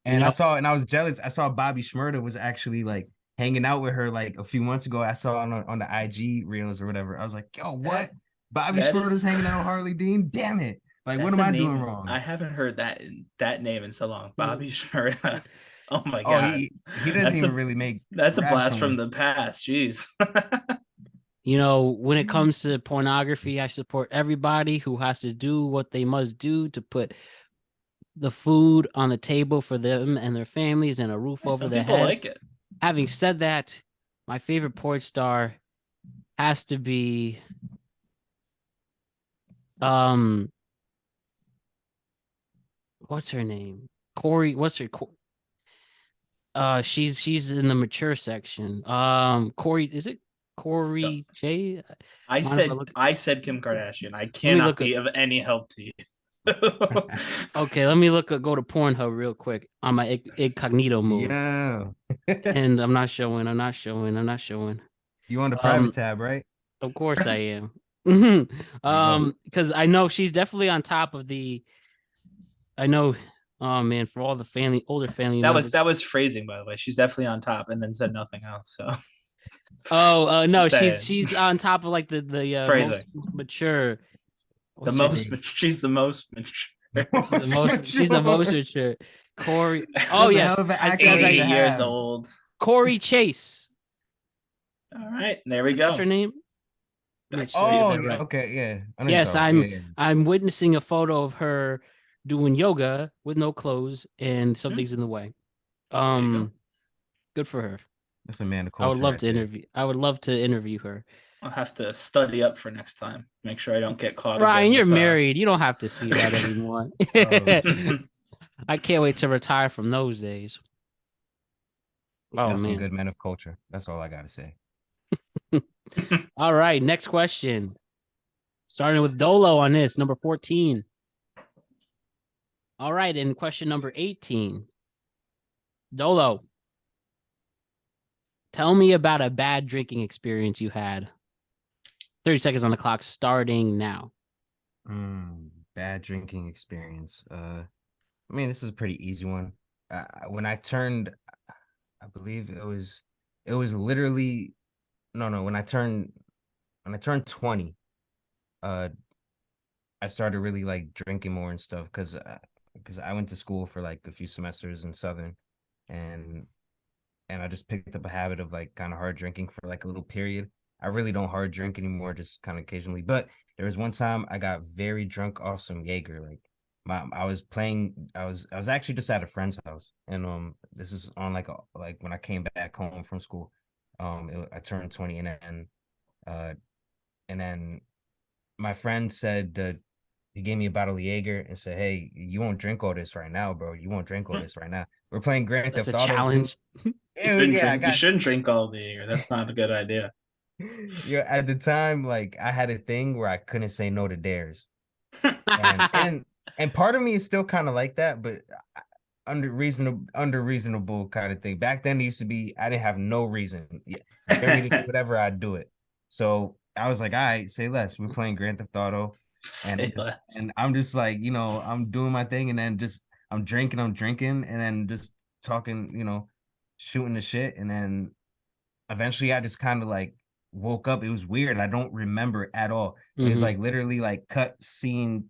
And I was jealous. I saw Bobby Shmurda was actually like hanging out with her like a few months ago. I saw on the IG reels or whatever. I was like, yo, what? Bobby Shmurda's hanging out with Harley Dean? Damn it. Like, what am I doing wrong? I haven't heard that name in so long. Bobby Shmurda. Oh my Oh, god. he doesn't even really make that's a rap blast from songs. the past. Jeez. When it comes to pornography, I support everybody who has to do what they must do to put the food on the table for them and their families and a roof over Some their people head. like it. Having said that, my favorite porn star has to be what's her name? Corey. What's her? She's in the mature section. Corey, is it Corey J? I said Kim Kardashian. I me cannot look be of any help to you. Okay, let me go to Pornhub real quick on my incognito mode. Yeah. And I'm not showing. You on the private tab, right? Of course I am. Because I know she's definitely on top of the. I know. Oh man, for all the older family members. that was phrasing, by the way. She's definitely on top, and then said nothing else. So. Oh no, Saying. she's on top of like the phrasing. most mature. She's the most mature. She's the most mature. Corey. Oh yes, I says 8 years old. Corey Chase. All right, there we go. What's her name? Oh, yeah, okay, yeah. Yes, I'm witnessing a photo of her doing yoga with no clothes, and something's in the way. Good for her. That's a man of I would culture love right to there. interview. I would love to interview her. I'll have to study up for next time. Make sure I don't get caught Ryan, again. you're With, married. You don't have to see that anymore. Oh, shit. I can't wait to retire from those days. Oh That's some man. good men of culture. That's all I gotta say. All right, next question. Starting with Dolo on this, number 14. All right, and question number 18. Dolo, tell me about a bad drinking experience you had. 30 seconds on the clock starting now. Bad drinking experience. I mean, this is a pretty easy one. When I turned, I believe it was literally no, when I turned 20, I started really like drinking more and stuff because I went to school for like a few semesters in Southern, and I just picked up a habit of like kind of hard drinking for like a little period. I really don't hard drink anymore, just kind of occasionally. But there was one time I got very drunk off some Jaeger. Like I was playing, I was actually just at a friend's house, and this is on like when I came back home from school. I turned 20, uh, and then my friend said that he gave me a bottle of Jaeger and said, "Hey, you won't drink all this right now, bro. You won't drink all this right now. We're playing Grand That's Theft a Auto too." challenge. Yeah, I You got shouldn't drink all the Jaeger. That's not a good idea. yeah. At the time, like I had a thing where I couldn't say no to dares, and part of me is still kind of like that, but under reasonable kind of thing. Back then, it used to be I didn't have no reason. Yeah, dare me to do whatever, I'd do it. So I was like, all right, say less. We're playing Grand Theft Auto, Say less. and I'm just like, I'm doing my thing, and then just I'm drinking, and then just talking, shooting the shit, and then eventually I just kind of like woke up. It was weird. I don't remember at all. It was like literally like cut scene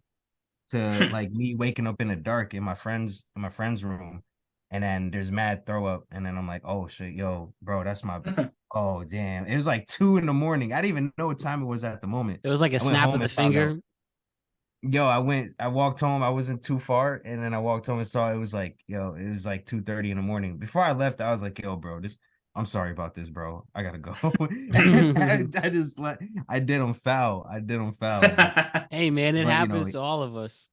to like me waking up in the dark in my friend's room, and then there's mad throw up, and then I'm like, oh shit, yo, bro, that's my oh damn. It was like 2 a.m. I didn't even know what time it was at the moment. It was like a I went snap home of the and found out. finger. Yo, I walked home. I wasn't too far, and then I walked home and saw it was like, yo, it was like 2:30 in the morning. Before I left, I was like, yo, bro, I'm sorry about this, bro. I gotta go. I just I did him foul. But, Hey man, it but happens to all of us.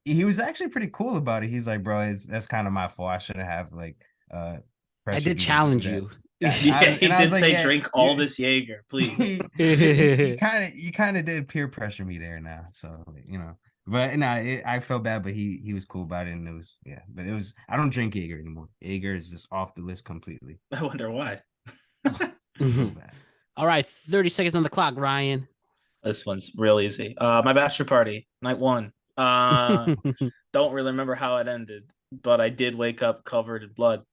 he was actually pretty cool about it. He's like, bro, that's kind of my fault. I shouldn't have like I pressured did you to do challenge that. you. Yeah, he And I was did like, say yeah, drink all yeah. this Jaeger, please. You kind of did peer pressure me there now, so But no, I felt bad, but he was cool about it, and it was But it was I don't drink Jaeger anymore. Jaeger is just off the list completely. I wonder why. So bad. All right, 30 seconds on the clock, Ryan. This one's real easy. My bachelor party, night one. Don't really remember how it ended, but I did wake up covered in blood.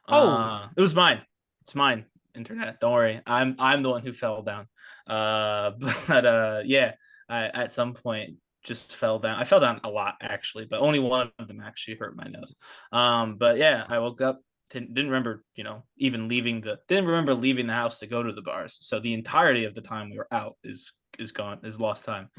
Oh, It was mine. It's mine. Internet. Don't worry. I'm the one who fell down. But yeah, I at some point just fell down. I fell down a lot actually, but only one of them actually hurt my nose. But yeah, I woke up. Didn't remember, even didn't remember leaving the house to go to the bars. So the entirety of the time we were out is gone, is lost time.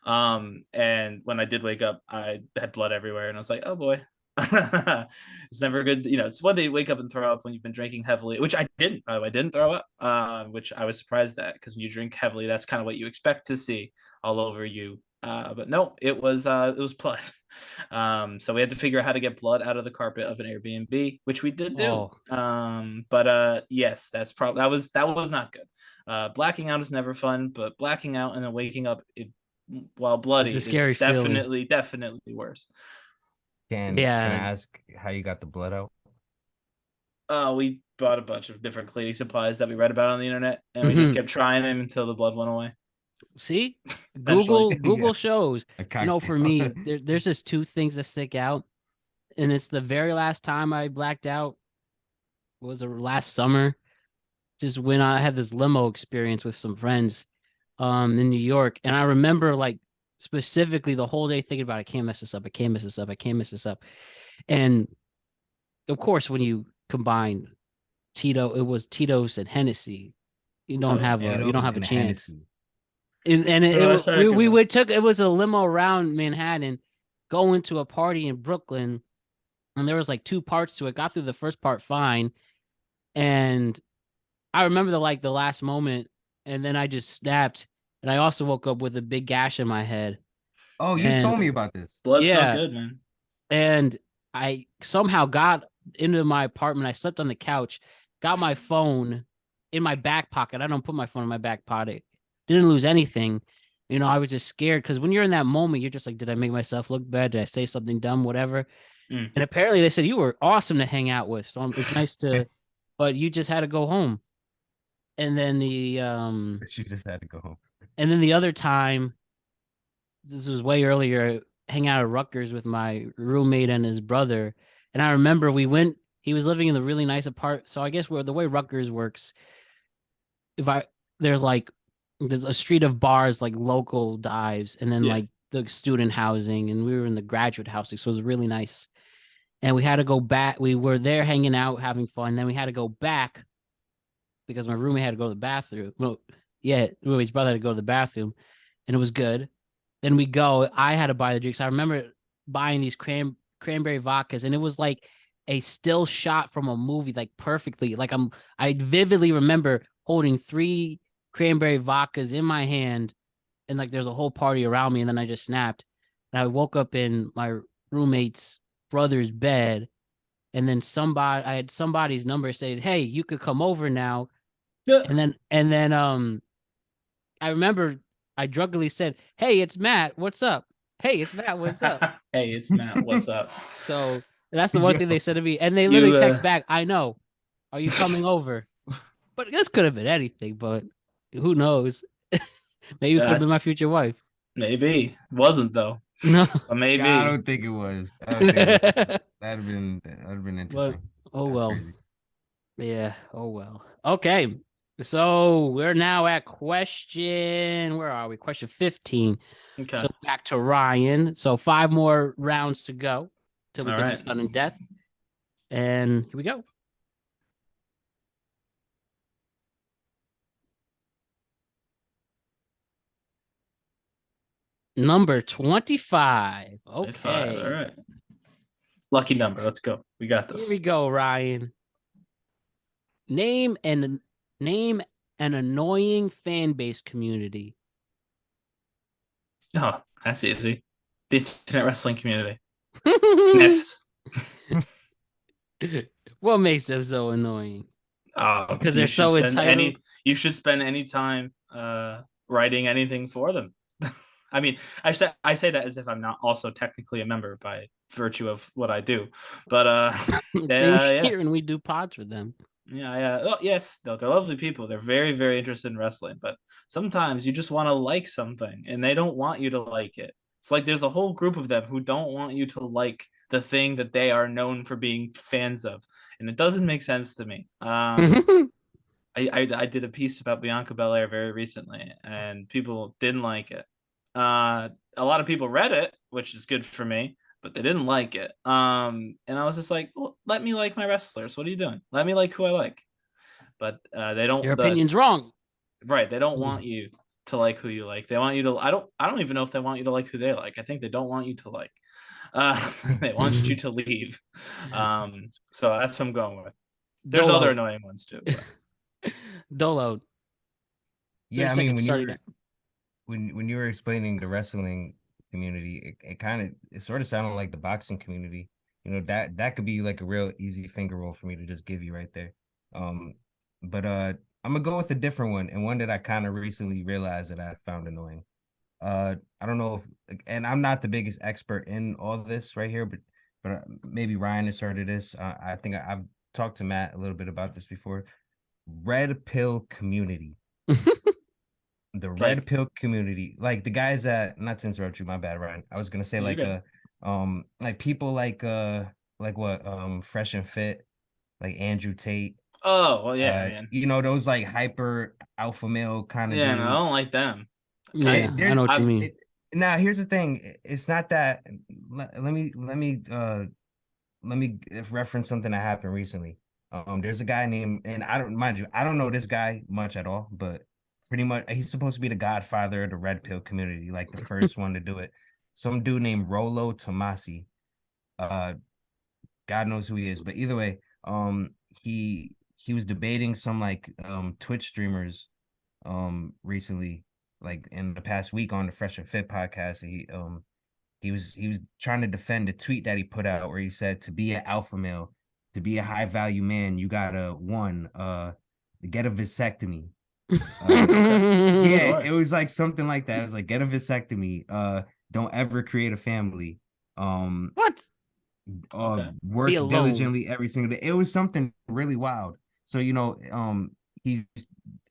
And when I did wake up, I had blood everywhere, and I was like, oh boy, it's never good. It's one day you wake up and throw up when you've been drinking heavily, which I didn't. I didn't throw up, which I was surprised at, because when you drink heavily, that's kind of what you expect to see all over you. But no, it was blood. So we had to figure out how to get blood out of the carpet of an Airbnb, which we did do. But yes, that was not good. Blacking out is never fun, but blacking out and then waking up while bloody it's a scary is feeling. definitely worse. Can I ask how you got the blood out? We bought a bunch of different cleaning supplies that we read about on the internet, and we just kept trying them until the blood went away. See, Eventually. Google shows. A cocktail. For me, there's just two things that stick out, and it's the very last time I blacked out was last summer, just when I had this limo experience with some friends, in New York, and I remember like specifically the whole day thinking about I can't mess this up, I can't mess this up, I can't mess this up, and of course when you combine it was Tito's and Hennessy, you don't have a chance. Hennessy. It was a limo around Manhattan going to a party in Brooklyn, and there was like two parts to it. Got through the first part fine, and I remember the last moment and then I just snapped. And I also woke up with a big gash in my head. Oh, you And told me about this. Blood's no yeah, good, man. and I somehow got into my apartment. I slept on the couch, got my phone in my back pocket. I don't put my phone in my back pocket. Didn't lose anything. I was just scared because when you're in that moment, you're just like, did I make myself look bad? Did I say something dumb? Whatever. Mm. And apparently they said you were awesome to hang out with. So it's nice to, but you just had to go home. And then But you just had to go home. the other time, this was way earlier, hang out at Rutgers with my roommate and his brother. And I remember he was living in the really nice apartment. So I guess where the way Rutgers works, if I, there's like, there's a street of bars, like local dives, and then Yeah. like the student housing. And we were in the graduate housing. So it was really nice. And we had to go back. We were there hanging out, having fun. Then we had to go back because my roommate had to go to the bathroom. Well, yeah, roommate's brother had to go to the bathroom, and it was good. Then we go. I had to buy the drinks. I remember buying these cranberry vodkas, and it was like a still shot from a movie, like perfectly. I vividly remember holding 3 cranberry vodkas in my hand, and like there's a whole party around me, and then I just snapped. And I woke up in my roommate's brother's bed, and then I had somebody's number say, "Hey, you could come over now." Yeah. And then I remember I drunkenly said, "Hey, it's Matt. What's up? Hey, it's Matt. What's up?" Hey, it's Matt. What's up? So that's the one thing they said to me, and they literally You text back, "I know. Are you coming over?" But this could have been anything. But who knows? Maybe it could have been my that's future wife. maybe wasn't though. No. But Yeah, I maybe. don't think it was. I don't think it was. That'd have been But interesting. oh That's well. crazy. Yeah. Oh well. Okay. So we're now at question. Where are we? Question 15. Okay. So back to Ryan. So 5 more rounds to go till we All get to right. sudden death. And here we go. Number 25. 25. All Okay. right. Lucky number. Let's go. We got Here this. we go, Ryan. Name and name an annoying fan base community. Oh, that's easy. The internet wrestling community. Next. What makes them so annoying? Because they're You should so spend entitled. any time writing anything for them. I mean, I say that as if I'm not also technically a member by virtue of what I do. But Same yeah. here, and we do pods with them. Yeah. Oh, yes, they're lovely people. They're very, very interested in wrestling. But sometimes you just want to like something, and they don't want you to like it. It's like there's a whole group of them who don't want you to like the thing that they are known for being fans of, and it doesn't make sense to me. I did a piece about Bianca Belair very recently, and people didn't like it. A lot of people read it, which is good for me, but they didn't like it. And I was just like, well, let me like my wrestlers. What are you doing? Let me like who I like. But they Your don't. opinion's wrong. Right. They don't want you to like who you like. They want you to. I don't even know if they want you to like who they like. I think they don't want you to like. They want you to leave. So that's what I'm going with. There's other Dolo. annoying ones too. But. Dolo. 30 Yeah, I mean, seconds starting now. when you were explaining the wrestling community, it sort of sounded like the boxing community. That could be like a real easy finger roll for me to just give you right there. But I'm gonna go with a different one, and one that I kind of recently realized that I found annoying. I don't know if, and I'm not the biggest expert in all this right here, but maybe Ryan has heard of this. I think I've talked to Matt a little bit about this before. Red pill community. The red Like pill community, like the guys that, not to interrupt you, my bad, Ryan. I was gonna say you're good. like people like what Fresh and Fit, like Andrew Tate, Oh well, yeah, man. those like hyper alpha male kind of Yeah, no, I don't dudes. like them. Kind Yeah, of. I There's know what you I've mean. Now here's the thing. It's not that. Let me reference something that happened recently. There's a guy named, and I don't, mind you, I don't know this guy much at all, but pretty much he's supposed to be the godfather of the red pill community, like the first one to do it. Some dude named Rolo Tomasi. Uh, God knows who he is, but either way, he was debating some like Twitch streamers recently, like in the past week on the Fresh and Fit podcast. He was trying to defend a tweet that he put out where he said to be an alpha male, to be a high value man, you gotta get a vasectomy. Yeah, Sure. it was like something like that. It was like get a vasectomy. Don't ever create a family. What? Okay. Work Be alone. diligently every single day. It was something really wild. So he's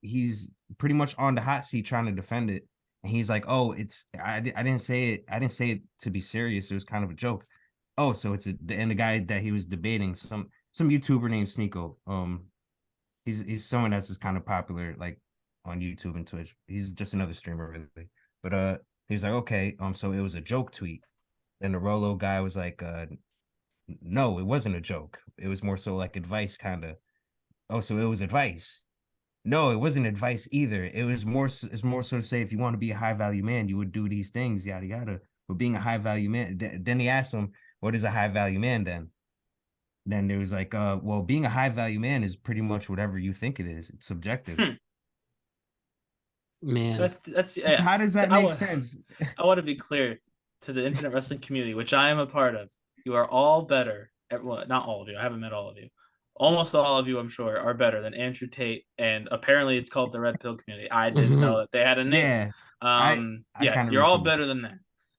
he's pretty much on the hot seat trying to defend it, and he's like, "Oh, I didn't say it. I didn't say it to be serious. It was kind of a joke." Oh, so and the guy that he was debating, some YouTuber named Sneeko. He's someone that's just kind of popular like on YouTube and Twitch. He's just another streamer really. But he was like, okay, so it was a joke tweet. And the Rolo guy was like, no, it wasn't a joke. It was more so like advice, kind of. Oh, so it was advice. No, it wasn't advice either. It's more so to say if you want to be a high value man, you would do these things, yada yada. But being a high value man, then he asked him, what is a high value man then? Then there was like, well, being a high value man is pretty much whatever you think it is. It's subjective. Man. That's yeah. How does that make sense? I want to be clear to the internet wrestling community, which I am a part of. You are all better. Well, not all of you. I haven't met all of you. Almost all of you, I'm sure, are better than Andrew Tate, and apparently it's called the Red Pill Community. I didn't know that they had a name. Yeah, I Yeah, kind of you're all recently. better than that.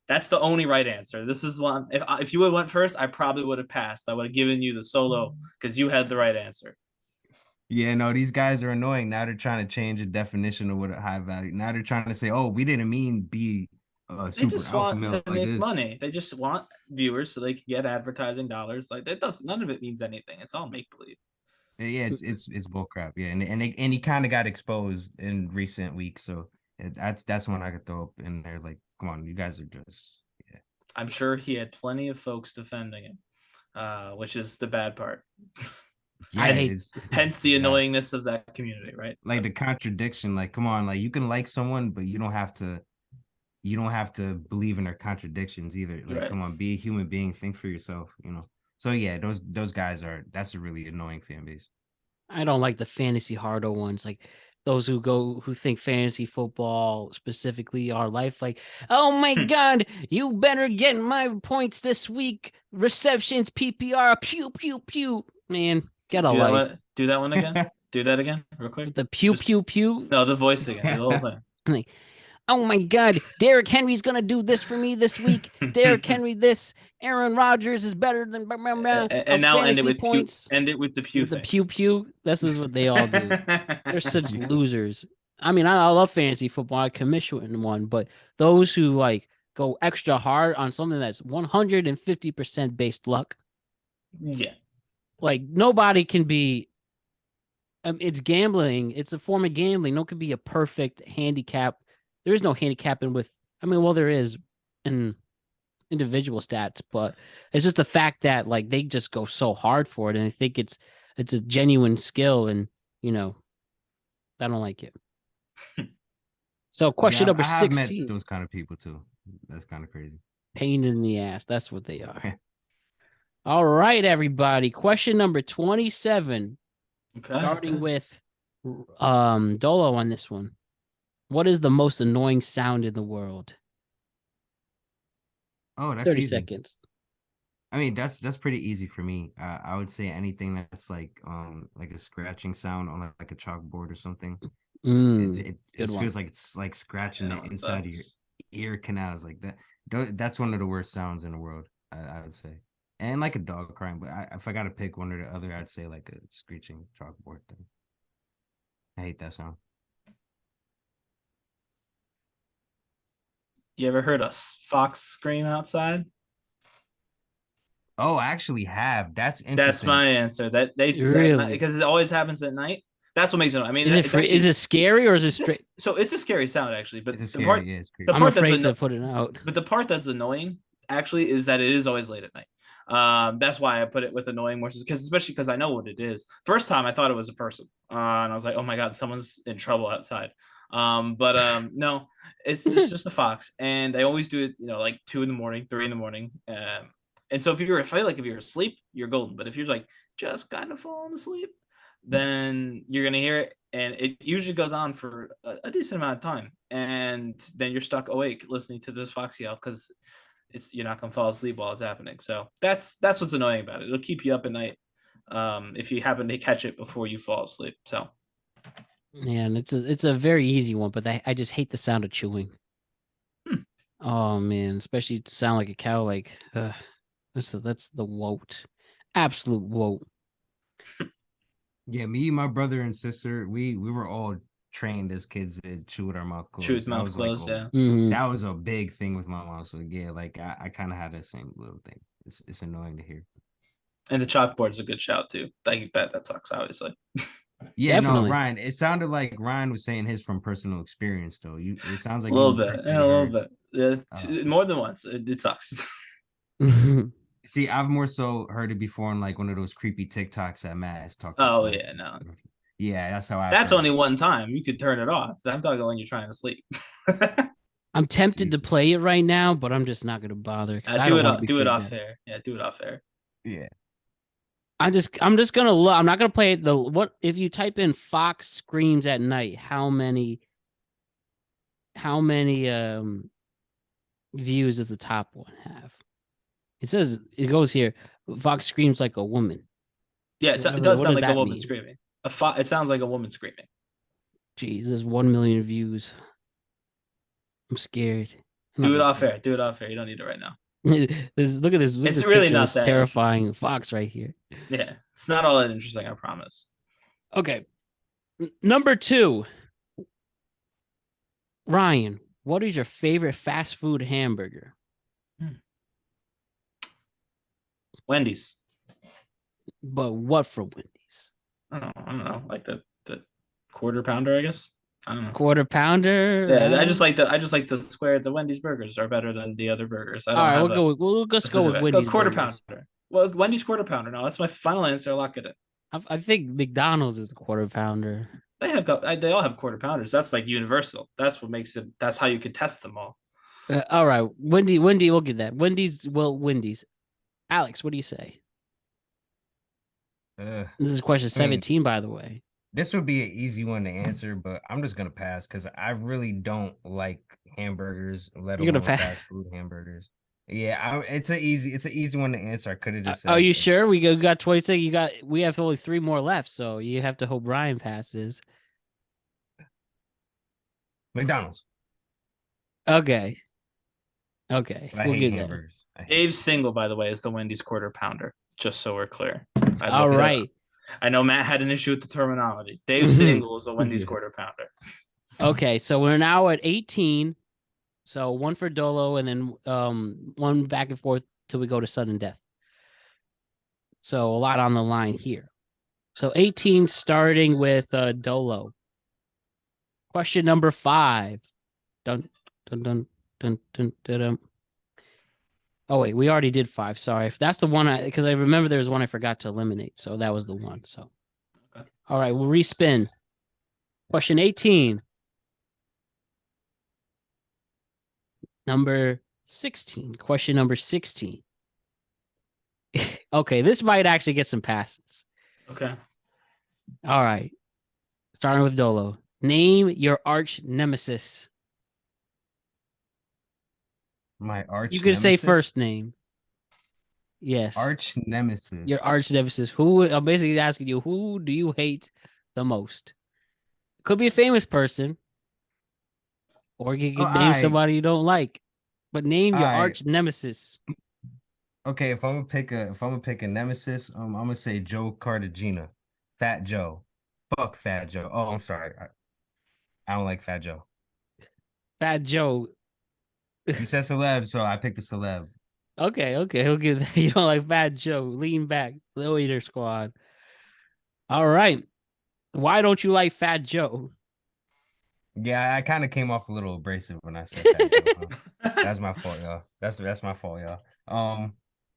That's the only right answer. This is one. If you would have went first, I probably would have passed. I would have given you the solo because you had the right answer. Yeah, no, these guys are annoying. Now they're trying to change the definition of what a high value. Now they're trying to say, oh, we didn't mean be a They super just alpha want to male like make this. money. They just want viewers so they can get advertising dollars. Like that does none of it means anything. It's all make believe. Yeah, it's bull crap. Yeah, and he kind of got exposed in recent weeks. So that's one I could throw up in there. Like, come on, you guys are just yeah. I'm sure he had plenty of folks defending him, which is the bad part. I Yeah, hate Hence the bad. annoyingness of that community, right? Like the contradiction. Like, come on, like you can like someone, but you don't have to believe in their contradictions either. Like, Right. come on, be a human being, think for yourself, you know. So yeah, those guys that's a really annoying fan base. I don't like the fantasy hardo ones, like those who think fantasy football specifically are life. Like, oh my god, you better get my points this week. Receptions, PPR, pew pew pew. Man, get a life. Do that one again. Do that again, real quick. The pew pew pew. No, the voice again. Do the whole thing. Like, oh my god, Derrick Henry's gonna do this for me this week. Derrick Henry, this Aaron Rodgers is better than And now end it fantasy with points. End it with the pew With the thing. pew pew. This is what they all do. They're such losers. I mean, I love fantasy football. I commission one, but those who like go extra hard on something that's 150% based luck, Yeah. like nobody can be. It's gambling. It's a form of gambling. No can be a perfect handicap. There is no handicapping with. I mean, well, there is in individual stats, but it's just the fact that like they just go so hard for it, and I think it's a genuine skill, and you know, I don't like it. So question Yeah, number I have met 16. those kind of people too. That's kind of crazy. Pain in the ass. That's what they are. All right, everybody. Question number 27. Okay. Starting with Dolo on this one. What is the most annoying sound in the world? Oh, that's 30 easy. seconds. I mean, that's pretty easy for me. I would say anything that's like a scratching sound on like a chalkboard or something. It just feels like it's like scratching the inside of your ear canals like that. That's one of the worst sounds in the world, I would say. And like a dog crying, but if I got to pick one or the other, I'd say like a screeching chalkboard thing. I hate that sound. You ever heard a fox scream outside? Oh, I actually have. That's That's interesting. my answer. That they Really? because it always happens at night. That's what makes it. I mean, is it scary or is it straight? So it's a scary sound actually, but It's the part scary. Yeah, it's the creepy. I'm part that's afraid to put it out. but the part that's annoying actually is that it is always late at night. That's why I put it with annoying more because especially because I know what it is. First time I thought it was a person, and I was like, oh my god, someone's in trouble outside. But no, it's just a fox, and they always do it, you know, like 2 a.m, 3 a.m. And so if you're, I feel like if you're asleep, you're golden. But if you're like just kind of falling asleep, then you're gonna hear it, and it usually goes on for a decent amount of time, and then you're stuck awake listening to this fox yell because you're not gonna fall asleep while it's happening. So that's what's annoying about it. It'll keep you up at night if you happen to catch it before you fall asleep. So Man, it's a very easy one, but I just hate the sound of chewing. Oh man, especially to sound like a cow. Like that's the woat, absolute woat. Yeah, me, my brother and sister, we were all trained as kids to chew with our mouth chew with closed. mouth closed. Yeah. That was a big thing with my mom. So yeah, like I kind of had the same little thing. It's annoying to hear. And the chalkboard is a good shout too. That sucks, obviously. Yeah, Definitely. no, Ryan. It sounded like Ryan was saying his from personal experience, though. It sounds like a little you bit, personally a little heard. bit. Yeah, more than once. It sucks. See, I've more so heard it before in like one of those creepy TikToks that Matt has talked about. Oh Like, yeah, no. yeah, that's how I've That's heard only it. one time. You could turn it off. I'm talking when you're trying to sleep. I'm tempted to Jesus. play it right now, but I'm just not gonna bother because I do don't it. want to be Do it freaked off out. air. Yeah, do it off air. Yeah. I'm just gonna look. I'm not gonna play it. What if you type in Fox screams at night? How many views does the top one have? It says it goes here. Fox screams like a woman. Yeah, it does What sound does like a that woman mean? screaming. It sounds like a woman screaming. Jeez, there's 1 million views. I'm scared. Do it off air. Do it off air. You don't need it right now. Look at this. Look at It's this really picture. not This that terrifying fox right here. Yeah, it's not all that interesting. I promise. Okay. Number 2. Ryan, what is your favorite fast food hamburger? Wendy's. But what from Wendy's? I don't know. Like the quarter pounder, I guess. I don't know. Quarter pounder? Yeah, I just like the square. The Wendy's burgers are better than the other burgers. I All don't right, have we'll just go with specific. Wendy's Quarter burgers. pounder. Well, Wendy's quarter pounder. No, that's my final answer. Lock it in. I think McDonald's is the quarter pounder. They all have quarter pounders. That's like universal. That's what makes it. That's how you could test them all. All right, Wendy, we'll get that. Wendy's. Alex, what do you say? This is question 17, by the way. This would be an easy one to answer, but I'm just gonna pass because I really don't like hamburgers, let alone fast food hamburgers. Yeah, it's an easy one to answer. I could have just said. Are you sure? We got 26. We have only 3 more left, so you have to hope Brian passes. McDonald's. Okay. We'll hate hamburgers. Dave's single, by the way, is the Wendy's quarter pounder. Just so we're clear. All right. I know Matt had an issue with the terminology. Dave's single is a Wendy's quarter pounder. Okay, so we're now at 18. So 1 for Dolo, and then 1 back and forth till we go to sudden death. So a lot on the line here. So 18 starting with Dolo. Question number 5. Dun dun dun dun dun dun. Dun. Oh wait, we already did 5. Sorry, if that's the one because I remember there was one I forgot to eliminate, so that was the one. So, okay. All right, we'll respin. Question 18. Number 16. Question number 16. Okay, this might actually get some passes. Okay. All right. Starting with Dolo. Name your arch nemesis. My arch You can say first name. Yes. Arch nemesis. Your arch nemesis. I'm basically asking you, who do you hate the most? Could be a famous person. Or you could name somebody you don't like. But name your arch nemesis. Okay, if I'm gonna pick a nemesis, I'm gonna say Joe Cartagena. Fat Joe. Fuck Fat Joe. Oh, I'm sorry. I don't like Fat Joe. Fat Joe. You said celeb, so I picked a celeb. Okay. We'll give that. You don't like Fat Joe. Lean back. Little Eater Squad. All right. Why don't you like Fat Joe? Yeah, I kind of came off a little abrasive when I said Fat Joe. That's my fault, y'all. That's my fault, y'all.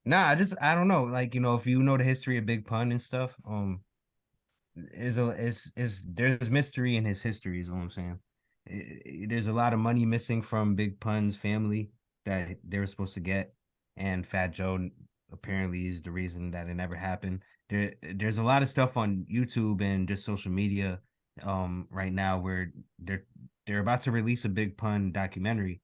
Nah, I don't know. Like, if you know the history of Big Pun and stuff, there's mystery in his history, is what I'm saying. There's a lot of money missing from Big Pun's family that they were supposed to get, and Fat Joe apparently is the reason that it never happened. There's a lot of stuff on YouTube and just social media right now where they're about to release a Big Pun documentary,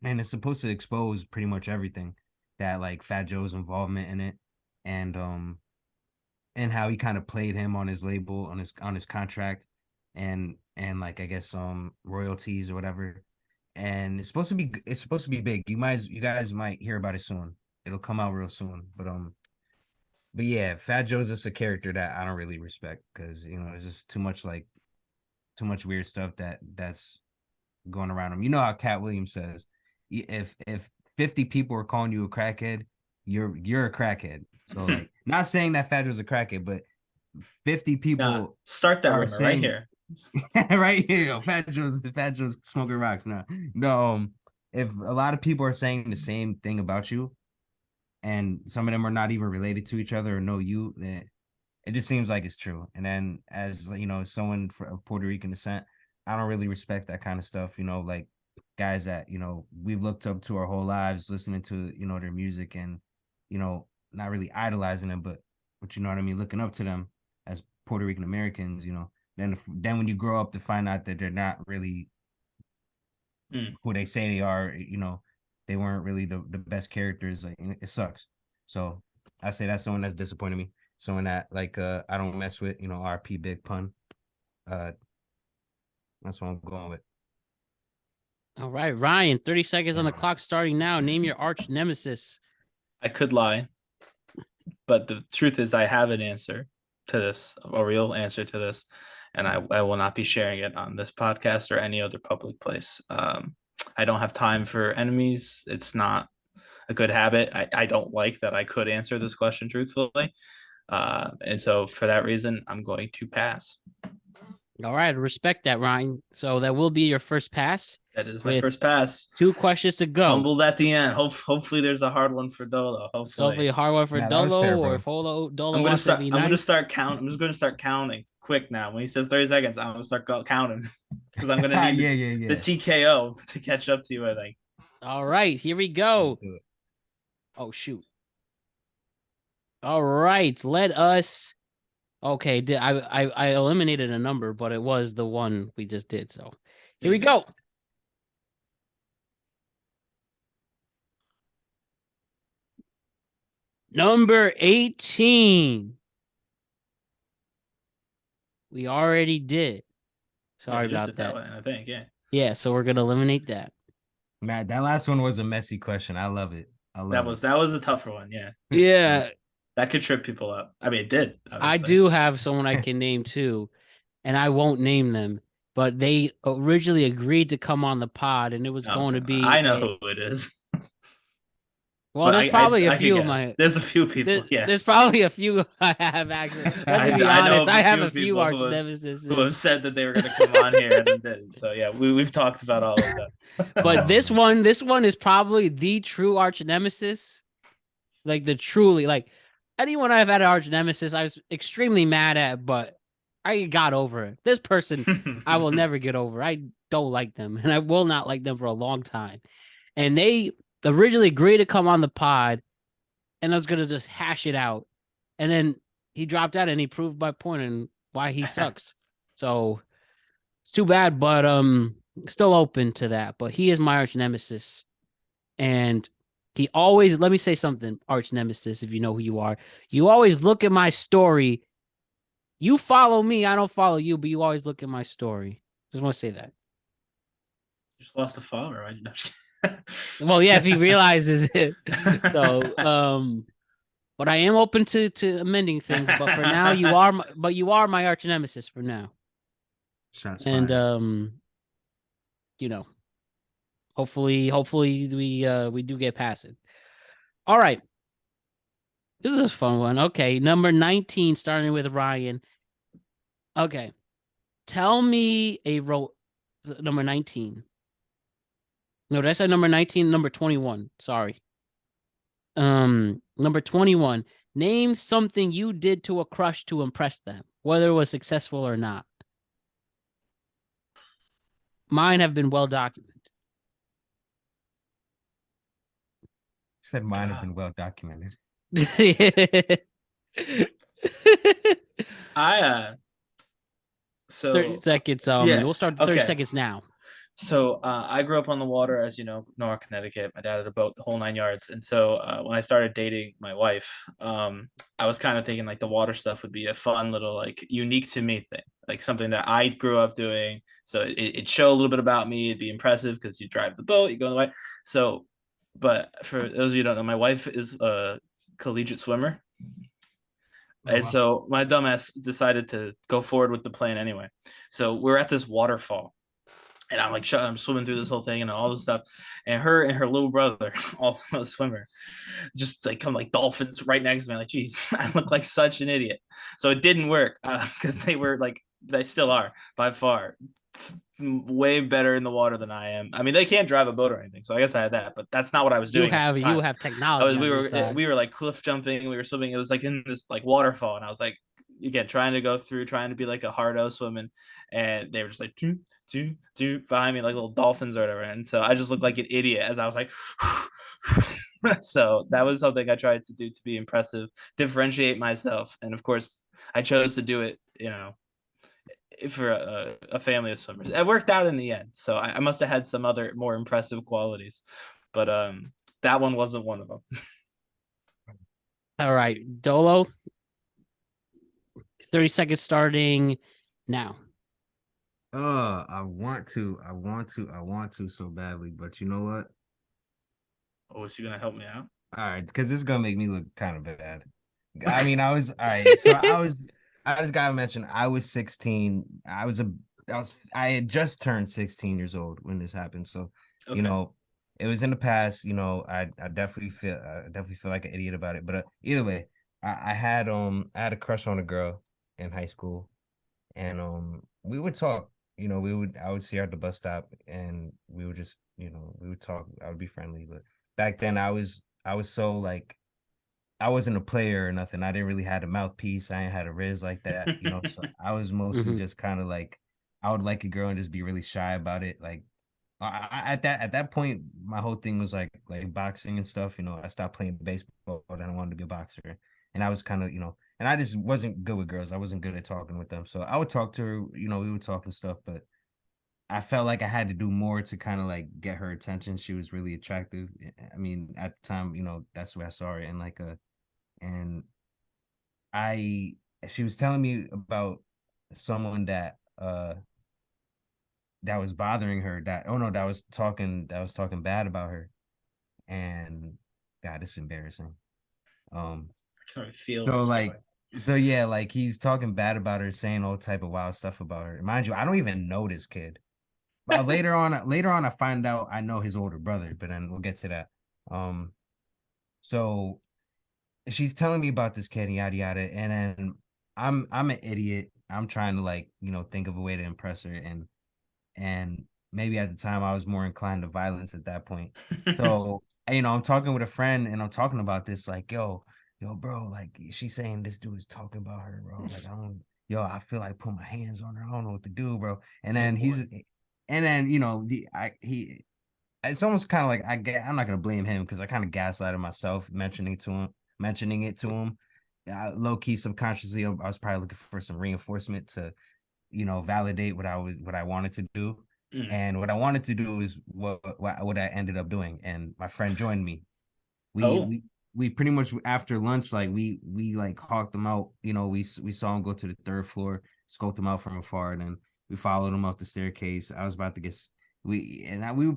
and it's supposed to expose pretty much everything that like Fat Joe's involvement in it, and and how he kind of played him on his label on his contract, and like I guess royalties or whatever. And it's supposed to be big. You guys might hear about it soon. It'll come out real soon. But yeah, Fat Joe's just a character that I don't really respect because there's just too much weird stuff that's going around him. You know how Cat Williams says, if 50 people are calling you a crackhead, you're a crackhead. So like, not saying that Fat Joe's a crackhead, but 50 people start that are rumor right here. right here. Fat Joe's smoking rocks now. No, if a lot of people are saying the same thing about you, and some of them are not even related to each other or know you, then it just seems like it's true. And then, as someone of Puerto Rican descent, I don't really respect that kind of stuff. Like guys that we've looked up to our whole lives, listening to their music, and not really idolizing them, but you know what I mean, looking up to them as Puerto Rican Americans. Then when you grow up to find out that they're not really who they say they are, they weren't really the best characters. Like, it sucks. So I say that's someone that's disappointed me. Someone that like I don't mess with. RP Big Pun. That's what I'm going with. All right, Ryan, 30 seconds on the clock starting now. Name your arch nemesis. I could lie, but the truth is I have an answer to this, a real answer to this, and I will not be sharing it on this podcast or any other public place. I don't have time for enemies. It's not a good habit. I don't like that I could answer this question truthfully. And so for that reason, I'm going to pass. All right, respect that, Ryan. So that will be your first pass. That is my first pass. 2 questions to go. Fumbled at the end. Hopefully there's a hard one for Dolo. Hopefully a hard one for Dolo, fair, or if Dolo I'm wants to be nice. I'm gonna start counting. I'm just gonna start counting quick now. When he says 30 seconds, I'm gonna start counting because I'm gonna need the TKO to catch up to you, I think. All right, here we go. Oh shoot. All right, let us. Okay, I eliminated a number, but it was the one we just did. So here we go. Number 18. We already did. Sorry about that. One, I think, yeah. Yeah, so we're gonna eliminate that. Matt, that last one was a messy question. I love it. That was a tougher one, yeah. Yeah. That could trip people up. I mean, it did. Obviously. I do have someone I can name too, and I won't name them, but they originally agreed to come on the pod, and it was going to be. I know who it is. Well, there's probably a few of my. There's a few people. There's probably a few I have actually. Let me be honest. I have a few arch nemesis who have said that they were going to come on here and didn't. So yeah, we've talked about all of that. But this one is probably the true arch nemesis, like the truly like anyone I've had an arch nemesis, I was extremely mad at, but I got over it. This person, I will never get over. I don't like them, and I will not like them for a long time. And they originally agreed to come on the pod, and I was gonna just hash it out, and then he dropped out, and he proved my point and why he sucks. So it's too bad, but still open to that. But he is my arch nemesis, and he always, let me say something, arch nemesis, if you know who you are. You always look at my story. You follow me, I don't follow you, but you always look at my story. Just want to say that. You just lost a follower, right? Well, yeah, if he realizes it. So, but I am open to amending things. But for now, you are my arch nemesis for now. Shots and fired. Hopefully we do get past it. All right. This is a fun one. Okay, number 19, starting with Ryan. Okay. Tell me number 19. No, did I say number 19? Number 21. Sorry. Number 21. Name something you did to a crush to impress them, whether it was successful or not. Mine have been well documented. Said mine have been well documented. I So 30 seconds. yeah, We'll start the 30 okay. seconds now. So I grew up on the water, as you know, North Connecticut. My dad had a boat, the whole 9 yards. And so when I started dating my wife, I was kind of thinking like the water stuff would be a fun little like unique to me thing, like something that I grew up doing. So it'd show a little bit about me. It'd be impressive because you drive the boat, you go on the way. So, but for those of you who don't know, my wife is a collegiate swimmer. Oh, And wow. so my dumbass decided to go forward with the plan anyway. So we're at this waterfall and I'm like, I'm swimming through this whole thing and all this stuff. And her and her little brother, also a swimmer, just like come like dolphins right next to me. I'm like, geez, I look like such an idiot. So it didn't work because they were like, they still are by far way better in the water than I am. I mean, they can't drive a boat or anything, so I guess I had that, but that's not what I was You doing at the time. have technology on your side. We were like cliff jumping, we were swimming. It was like in this like waterfall, and I was like, again, trying to go through, trying to be like a hardo swimming, and they were just like do behind me like little dolphins or whatever. And so I just looked like an idiot as I was like so that was something I tried to do to be impressive, differentiate myself. And of course I chose to do it, for a family of swimmers. It worked out in the end. So I must have had some other more impressive qualities. But that one wasn't one of them. All right, Dolo. 30 seconds starting now. I want to so badly, but you know what? Oh, is he gonna help me out? All right, because this is gonna make me look kind of bad. I mean, I was all right. So I just gotta mention, I was 16. I had just turned 16 years old when this happened. So, Okay. it was in the past. I definitely feel like an idiot about it. But either way, I had a crush on a girl in high school, and we would talk. I would see her at the bus stop, and we would just, we would talk. I would be friendly, but back then I was so like, I wasn't a player or nothing. I didn't really have a mouthpiece. I ain't had a riz like that, So I was mostly just kind of like, I would like a girl and just be really shy about it. Like at that point, my whole thing was like boxing and stuff. I stopped playing baseball and I wanted to be a boxer. And I was kind of, and I just wasn't good with girls. I wasn't good at talking with them. So I would talk to her, we would talk and stuff, but I felt like I had to do more to kind of like get her attention. She was really attractive. I mean, at the time, that's the way I saw her. And I she was telling me about someone that was bothering her, that was talking bad about her. And God, it's embarrassing. I feel So this like going. so yeah, like he's talking bad about her, saying all type of wild stuff about her. Mind you, I don't even know this kid. But later on, I find out I know his older brother, but then we'll get to that. So she's telling me about this kid, yada yada, and then I'm an idiot. I'm trying to like, think of a way to impress her, and maybe at the time I was more inclined to violence at that point. So, I'm talking with a friend and I'm talking about this, like, yo, bro, like she's saying this dude is talking about her, bro. Like, I feel like put my hands on her. I don't know what to do, bro. And then it's almost kind of like I'm not gonna blame him because I kind of gaslighted myself mentioning it to him. Low key, subconsciously, I was probably looking for some reinforcement to, validate what I wanted to do. And what I wanted to do is what I ended up doing. And my friend joined me. We Oh. we we pretty much after lunch, like we like hawked them out. We saw him go to the third floor, scoped them out from afar, and then we followed him up the staircase. I was about to get we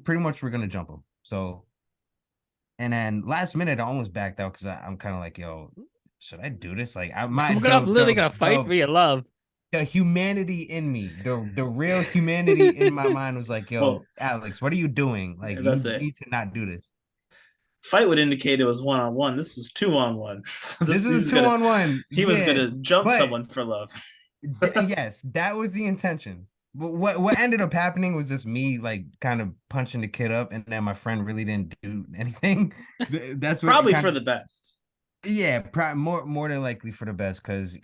pretty much were gonna jump him. So, and then last minute I almost backed out because I'm kind of like, yo, should I do this? Like I'm literally gonna fight for your love. The humanity in me, the real humanity in my mind was like, yo, Well, Alex, what are you doing? Like, you that's it. need to not do this. Fight would indicate it was 1-on-1. This was 2-on-1. So This is a 2-on-1. he was Yeah, gonna jump but someone for love. yes, that was the intention. But what ended up happening was just me like kind of punching the kid up, and then my friend really didn't do anything. That's what Probably kind for of, the best. yeah, more than likely for the best, because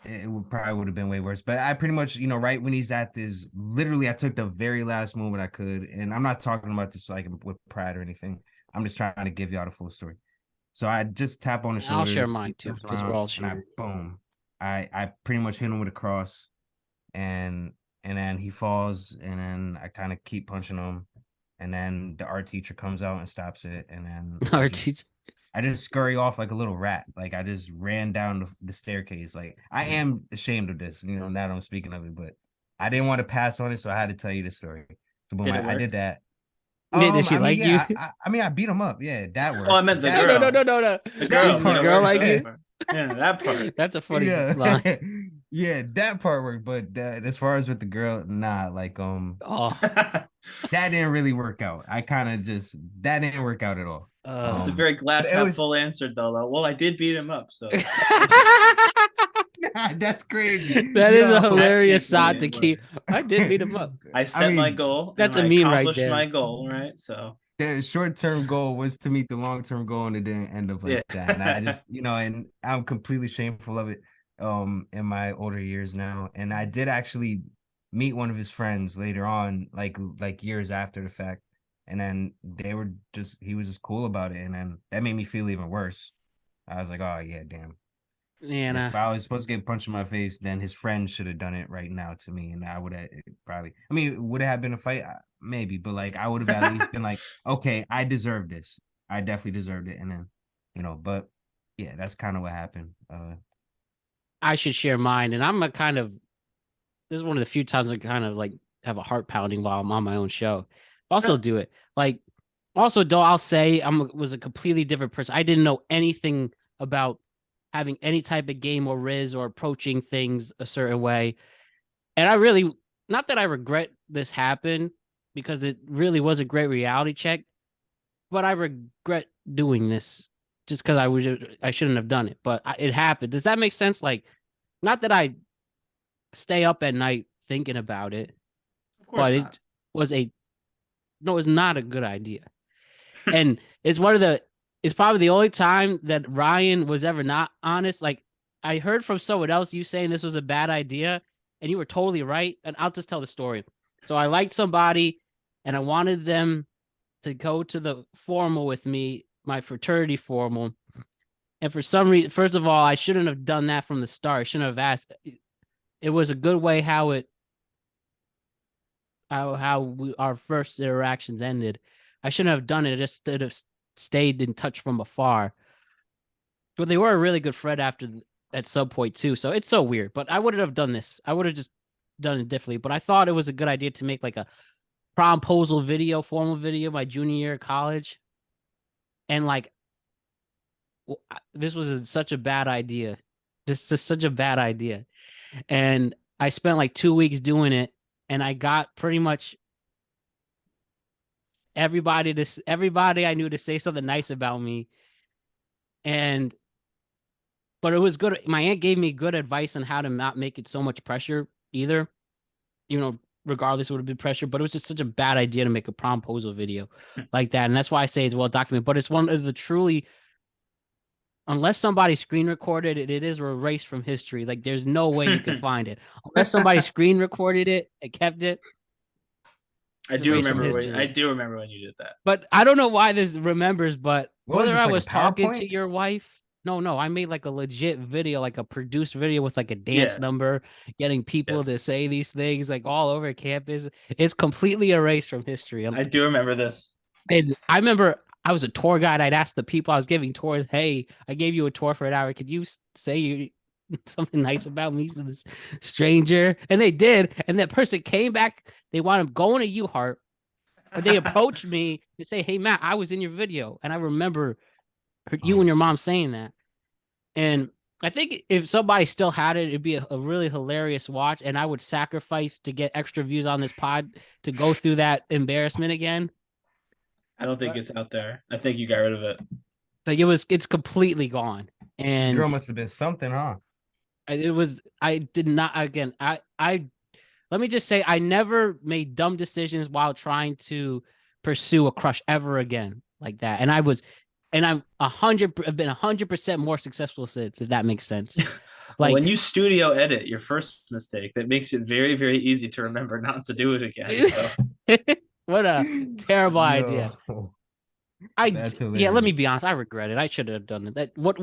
it probably would have been way worse. But I pretty much, right when he's at this, literally, I took the very last moment I could, and I'm not talking about this like with pride or anything. I'm just trying to give y'all the full story. So I just tap on the shoulders. I'll share mine He too turns because we're all around, and cheering. boom. I pretty much hit him with a cross, and then he falls, and then I kind of keep punching him, and then the art teacher comes out and stops it, and then Our teacher. I just scurry off like a little rat. Like I just ran down the staircase. Like I am ashamed of this, now that I'm speaking of it, but I didn't want to pass on it, so I had to tell you the story. So boom, Did it I work? did that. Did she I mean, like yeah, you? I beat him up. Yeah, that worked. Oh, I meant the That- girl. No. The That girl. part Did it girl work? like Okay. you? Yeah, that part. That's a funny Yeah, line. yeah, that part worked. But as far as with the girl, nah, like Oh, that didn't really work out. I kind of just that didn't work out at all. It's a uh, very glass but it half was full answer, though. Well, I did beat him up, so that's crazy. that is a Yo, hilarious technically side to it keep. worked. I did beat him up. I set my goal That's and a I meme right accomplished there. my goal, right? So the short-term goal was to meet the long-term goal, and it didn't end up like yeah. that. And I just, and I'm completely shameful of it in my older years now. And I did actually meet one of his friends later on, like years after the fact. And then he was just cool about it. And then that made me feel even worse. I was like, oh yeah, damn. And If I was supposed to get punched in my face, then his friend should have done it right now to me, and I would have probably. I mean, would it have been a fight? Maybe, but like I would have at least been like, okay, I deserve this. I definitely deserved it, and then, but yeah, that's kind of what happened. I should share mine. And I'm a kind of this is one of the few times I kind of like have a heart pounding while I'm on my own show. Also do it. Like also though I'll say was a completely different person. I didn't know anything about having any type of game or riz or approaching things a certain way. And I really not that I regret this happened because it really was a great reality check, but I regret doing this just because I shouldn't have done it. But it happened. Does that make sense? Like, not that I stay up at night thinking about it, Of course but not. it was no, it was not a good idea. And it's probably the only time that Ryan was ever not honest. Like I heard from someone else you saying this was a bad idea, and you were totally right. And I'll just tell the story. So I liked somebody, and I wanted them to go to the formal with me, my fraternity formal. And for some reason, first of all, I shouldn't have done that from the start. I shouldn't have asked. It was a good way our first interactions ended. I shouldn't have done it. I just should have stayed in touch from afar. But they were a really good friend at some point too. So it's so weird. But I wouldn't have done this. I would have just done it differently. But I thought it was a good idea to make like a promposal video, formal video my junior year of college. And like this was such a bad idea. This is just such a bad idea. And I spent like 2 weeks doing it, and I got pretty much everybody I knew to say something nice about me. But it was good. My aunt gave me good advice on how to not make it so much pressure either. Regardless, it would have been pressure, but it was just such a bad idea to make a promposal video like that. And that's why I say it's well documented. But it's one of the truly, unless somebody screen recorded it, it is erased from history. Like there's no way you can find it. Unless somebody screen recorded it and kept it. I do remember when you did that. But I don't know why this remembers, but whether I was talking PowerPoint? to your wife. No, I made like a legit video, like a produced video with like a dance number, getting people to say these things like all over campus. It's completely erased from history. I do remember this. And I remember I was a tour guide. I'd ask the people I was giving tours, hey, I gave you a tour for an hour. Could you say something nice about me for this stranger? And they did. And that person came back. They wound up going to U-Heart. But they approached me to say, hey, Matt, I was in your video. And I remember you and your mom saying that. And I think if somebody still had it, it'd be a really hilarious watch. And I would sacrifice to get extra views on this pod to go through that embarrassment again. I don't think it's out there. I think you got rid of it. Like it's completely gone. And this girl must have been something, huh? I did not, again, let me just say, I never made dumb decisions while trying to pursue a crush ever again like that. And I've been 100% more successful since, if that makes sense. Like when you studio edit your first mistake, that makes it very, very easy to remember not to do it again. So. What a terrible idea. Let me be honest. I regret it. I should have done it. What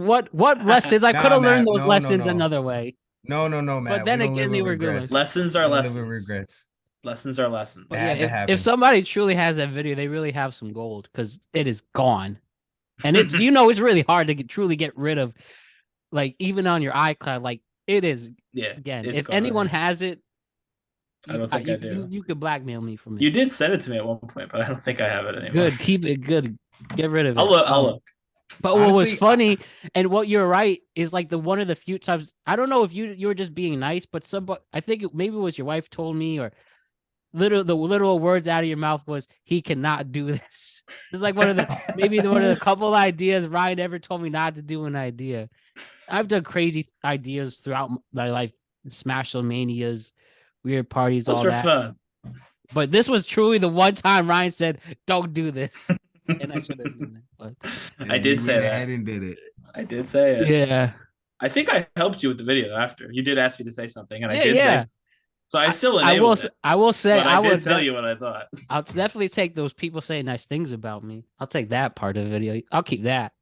lessons? I could have learned those lessons another way. No, But Matt. then We don't again, live they with were good regrets. ones. Lessons are We don't live with lessons. regrets. Lessons are lessons. But That yeah, had to if happen. somebody truly has that video, they really have some gold because it is gone. And it's it's really hard to truly get rid of, like even on your iCloud. Like it is. Yeah, Again, it's if gone, anyone yeah. has it, I don't think I do. You could blackmail me from it. You did send it to me at one point, but I don't think I have it anymore. Good, keep it good. Get rid of it. I'll look. But what was Honestly, funny and what you're right is like the one of the few times I don't know if you were just being nice, but I think maybe it was your wife told me or the literal words out of your mouth was he cannot do this. It's like one of the couple ideas Ryan ever told me not to do an idea. I've done crazy ideas throughout my life, smash manias, weird parties, Those all are that. fun. But this was truly the one time Ryan said, "Don't do this," and I should have done that. But I did you say went that. ahead and did it. I did say it. yeah, I think I helped you with the video after. You did ask me to say something, and I yeah, did yeah. say. So I still enabled it. I will say But I did would tell you what I thought. I'll definitely take those people saying nice things about me. I'll take that part of the video. I'll keep that.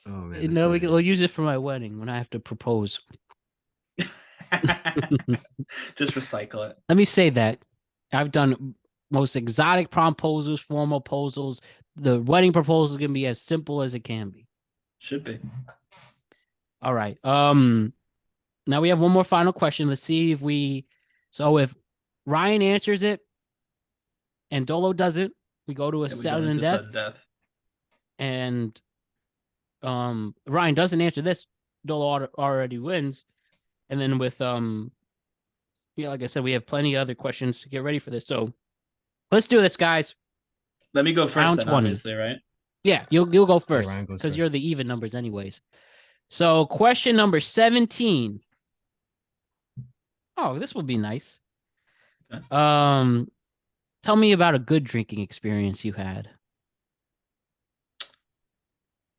Oh man, we'll use it for my wedding when I have to propose. Just recycle it. Let me say that I've done most exotic proposals, formal proposals. The wedding proposal is gonna be as simple as it can be. Should be. All right. Now we have one more final question. Let's see if if Ryan answers it and Dolo doesn't, we go to a sudden death. And Ryan doesn't answer this, Dolo already wins. And then with like I said, we have plenty of other questions to get ready for this. So let's do this, guys. Let me go first. Round then, 20. obviously, right? Yeah, you'll go first Ryan goes because first. you're the even numbers, anyways. So question number 17. Oh, this will be nice. Okay. Tell me about a good drinking experience you had.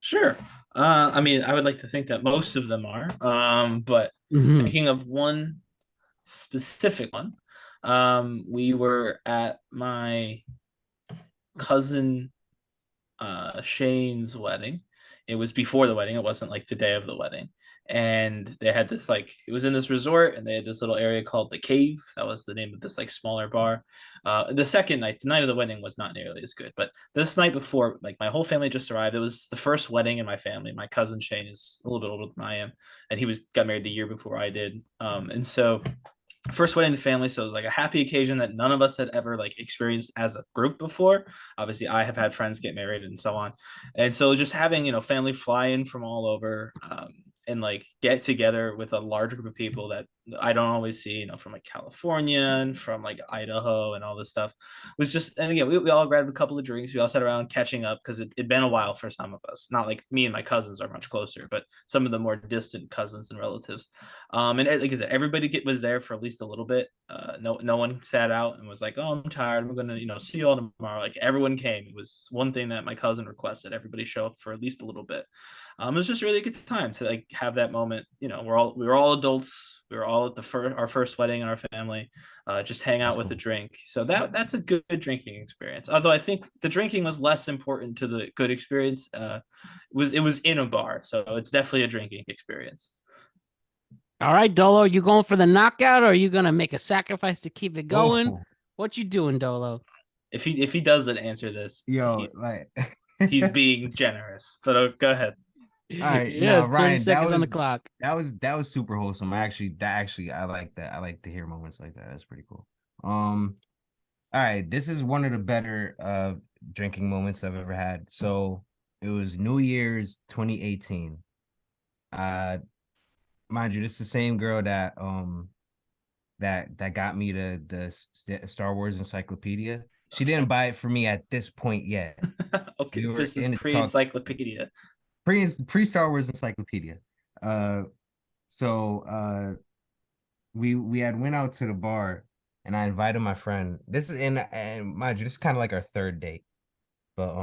Sure. I mean, I would like to think that most of them are. But thinking of one specific one, we were at my cousin Shane's wedding. It was before the wedding. It wasn't like the day of the wedding. And they had this it was in this resort, and they had this little area called the Cave. That was the name of this smaller bar. The second night, the night of the wedding, was not nearly as good. But this night before, my whole family just arrived. It was the first wedding in my family. My cousin Shane is a little bit older than I am, and he got married the year before I did. And so first wedding in the family, so it was like a happy occasion that none of us had ever experienced as a group before. Obviously I have had friends get married and so on, and so just having family fly in from all over, and get together with a large group of people that I don't always see, from California and from Idaho and all this stuff was just. And again, we all grabbed a couple of drinks. We all sat around catching up because it'd been a while for some of us. Not like me and my cousins are much closer, but some of the more distant cousins and relatives. And like I said, everybody was there for at least a little bit. No one sat out and was like, "Oh, I'm tired. I'm gonna see you all tomorrow." Everyone came. It was one thing that my cousin requested. Everybody show up for at least a little bit. It was just really a good time to have that moment. We were all adults. We were all at our first wedding in our family. Just hang out with a drink. So that's a good drinking experience. Although I think the drinking was less important to the good experience. It was in a bar, so it's definitely a drinking experience. All right, Dolo, you going for the knockout, or are you gonna make a sacrifice to keep it going? Oh. What you doing, Dolo? If he doesn't answer this, he's being generous. But go ahead. All right, yeah, no, Ryan, 30 seconds on the clock. That was super wholesome. I like that. I like to hear moments like that. That's pretty cool. All right, this is one of the better drinking moments I've ever had. So it was New Year's 2018. Mind you, this is the same girl that that got me the Star Wars encyclopedia. She didn't buy it for me at this point yet. Okay, this is pre-encyclopedia. Pre Star Wars encyclopedia. So we had went out to the bar, and I invited my friend. This is and mind you, this is kind of like our third date. But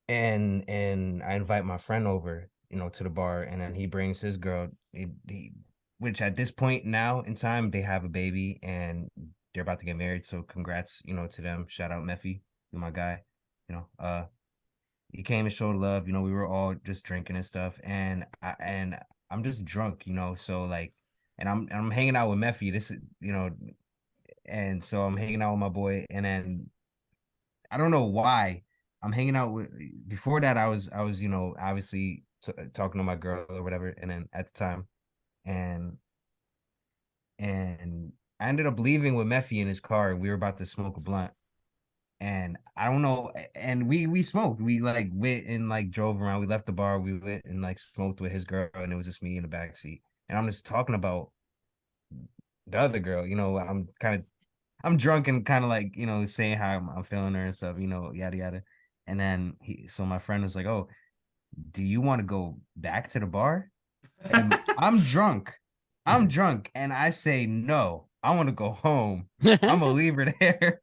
and I invite my friend over, to the bar, and then he brings his girl, which at this point now in time, they have a baby and they're about to get married. So congrats, to them. Shout out Meffy, my guy. he came and showed love. You know, we were all just drinking and stuff, and I'm just drunk, you know. So like, and I'm hanging out with Meffy. This is, you know, and so I'm hanging out with my boy, and then I don't know why I'm hanging out with. Before that, I was you know, obviously talking to my girl or whatever, and then at the time, and and I ended up leaving with Meffy in his car, and we were about to smoke a blunt. And I don't know, and we smoked. We like went and like drove around. We left the bar. We went and like smoked with his girl, and it was just me in the back seat. And I'm just talking about the other girl. You know, I'm drunk and kind of like, you know, saying how I'm feeling her and stuff. You know, yada yada. And then so my friend was like, "Oh, do you want to go back to the bar?" And I'm drunk. I'm drunk, and I say no. I want to go home. I'm gonna leave her there.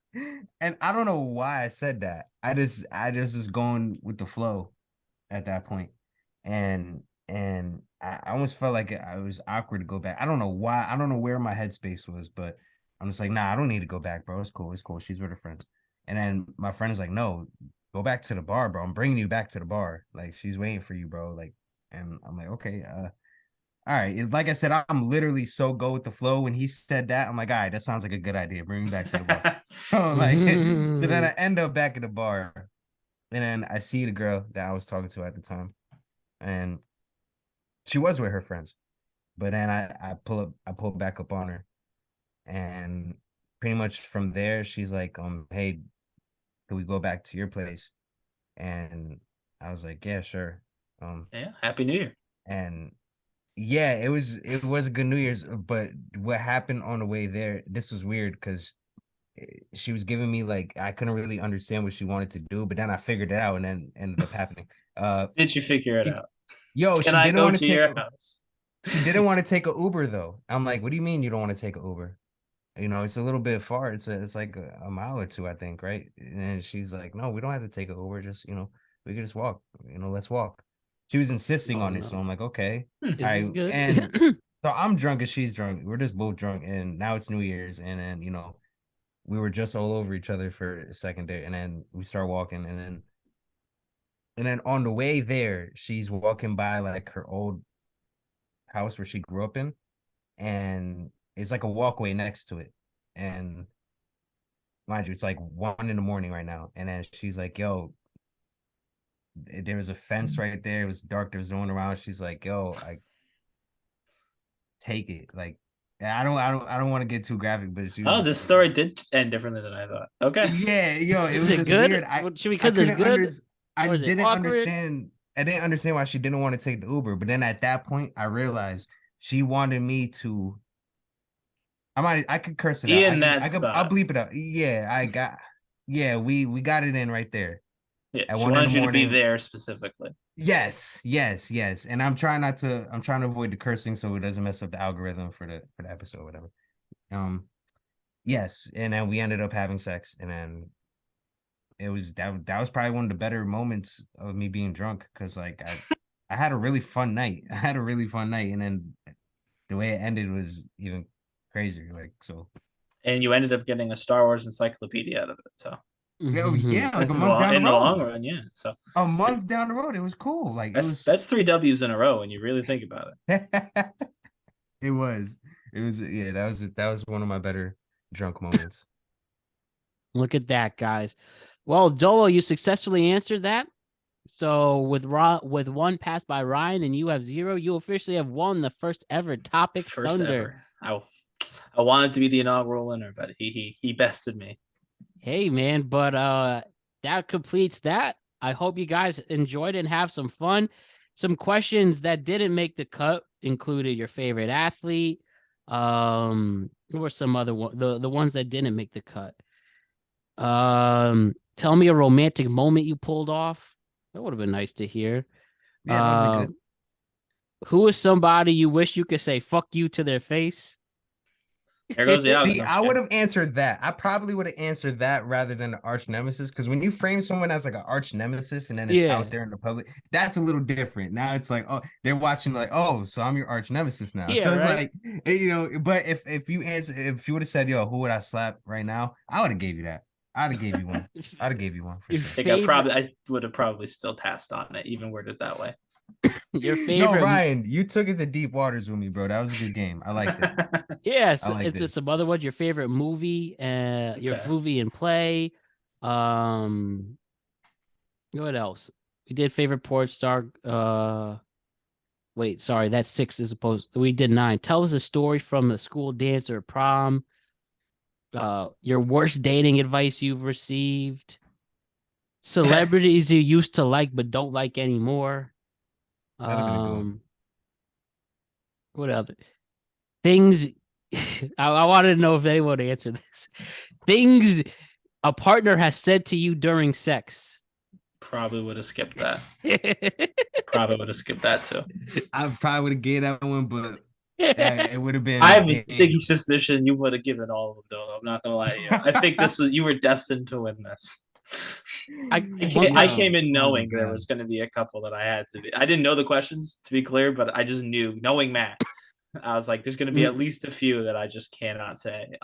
And I don't know why I said that. I just was going with the flow at that point. And I almost felt like I was awkward to go back. I don't know why. I don't know where my headspace was, but I'm just like, nah, I don't need to go back, bro. It's cool. It's cool. She's with her friends. And then my friend is like, no, go back to the bar, bro. I'm bringing you back to the bar. Like she's waiting for you, bro. Like, and I'm like, okay, all right. Like I said, I'm literally so go with the flow. When he said that, I'm like, all right, that sounds like a good idea. Bring me back to the bar. So like, so then I end up back at the bar, and then I see the girl that I was talking to at the time, and she was with her friends. But then I pull back up on her, and pretty much from there, she's like, hey, can we go back to your place? And I was like, yeah, sure. Yeah, Happy New Year. And yeah, it was a good New Year's, but what happened on the way there, this was weird because she was giving me like I couldn't really understand what she wanted to do, but then I figured it out and then ended up happening. Did you figure it she, out? yo, Can she I didn't go want to to take your a, house? she didn't want to take a Uber though. I'm like, what do you mean you don't want to take a Uber? You know, it's a little bit far. It's like a mile or two, I think, right? And then she's like, no, we don't have to take a Uber. Just, you know, we can just walk. You know, let's walk. She was insisting Oh on it, so no. I'm like, okay. Is this good? And so I'm drunk and she's drunk. We're just both drunk, and now it's New Year's, and then you know we were just all over each other for a second day, and then we start walking, and then on the way there, she's walking by like her old house where she grew up in, and it's like a walkway next to it, and mind you, it's like 1 in the morning right now. And then she's like, yo, there was a fence right there. It was dark. There was no one around. She's like, yo, I take it. Like, I don't want to get too graphic, but she was Oh, just this story did end differently than I thought. Okay. yeah, yo, it Is was it just good? weird. I Should we I cut this couldn't good? I Or is it didn't awkward? understand. I didn't understand why she didn't want to take the Uber. But then at that point, I realized she wanted me to. I could curse it Be out. in that I'll spot. bleep it out. Yeah, yeah, we got it in right there Yeah, at she one in the wanted you to be morning. there specifically. Yes, yes, yes. And I'm trying to avoid the cursing so it doesn't mess up the algorithm for the episode or whatever. Um, yes, and then we ended up having sex, and then that was probably one of the better moments of me being drunk because like I had a really fun night. I had a really fun night, and then the way it ended was even crazier. Like so, And you ended up getting a Star Wars encyclopedia out of it. So yeah, like a in the month long down the in the long road, run, yeah. So a month down the road, it was cool. Like it was, that's three W's in a row when you really think about it. it was, yeah. That was one of my better drunk moments. Look at that, guys. Well, Dolo, you successfully answered that. So with one pass by Ryan and you have 0, you officially have won the first ever topic First Thunder. ever. I wanted to be the inaugural winner, but he bested me. Hey man, but that completes that. I hope you guys enjoyed it and have some fun. Some questions that didn't make the cut included your favorite athlete. Who were some other the ones that didn't make the cut? Tell me a romantic moment you pulled off. That would have been nice to hear. Yeah, that would be good. Who is somebody you wish you could say fuck you to their face? There goes the See, obvious. I would have answered that. I probably would have answered that rather than the arch nemesis. Because when you frame someone as like an arch nemesis and then it's Yeah. out there in the public, that's a little different. Now it's like, oh, they're watching like, oh, so I'm your arch nemesis now. Yeah, So it's right? like, you know, but if you would have said, yo, who would I slap right now? I would have gave you that. I'd have gave you one. I'd have gave you one for Your sure. I think I would have probably still passed on it, even worded that way. Your No, favorite. Ryan, you took it to deep waters with me, bro. That was a good game. I liked it. Yes, I liked it's it. just some other ones. Your favorite movie, your Okay. movie and play. What else? We did favorite porn star. Wait, sorry, that's 6 as opposed. We did 9. Tell us a story from the school dance or prom. Your worst dating advice you've received. Celebrities you used to like but don't like anymore. That'd have been a good one. What other things? I wanted to know if anyone would answer this. Things a partner has said to you during sex. Probably would have skipped that. Probably would have skipped that too. I probably would have gave that one, but it would have been. I have a sneaky suspicion you would have given all of them, though. I'm not gonna lie to you. I think you were destined to win this. I came in knowing there was going to be a couple that I had to be. I didn't know the questions, to be clear, but I just knew, knowing Matt, I was like, there's going to be at least a few that I just cannot say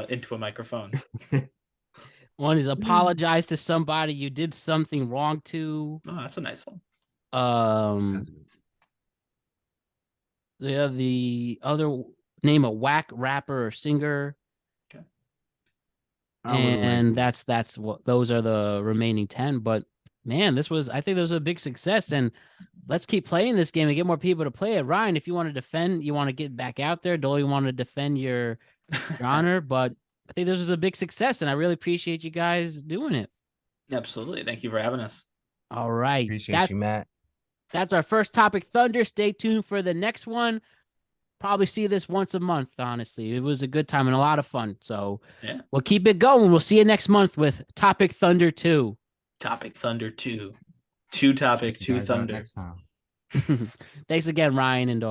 into a microphone. One is apologize to somebody you did something wrong to. Oh, that's a nice one. The other, name a whack rapper or singer. Okay. And that's what those are the remaining 10. But man, I think this was a big success, and let's keep playing this game and get more people to play it. Ryan, if you want to defend, you want to get back out there, don't you want to defend your honor? But I think this was a big success, and I really appreciate you guys doing it. Absolutely. Thank you for having us. All right. Appreciate you, Matt. That's our first topic, Thunder. Stay tuned for the next one. Probably see this once a month, honestly. It was a good time and a lot of fun. So yeah, we'll keep it going. We'll see you next month with Topic Thunder 2. Topic Thunder 2. 2 topic, 2 thunder. Next time. Thanks again, Ryan and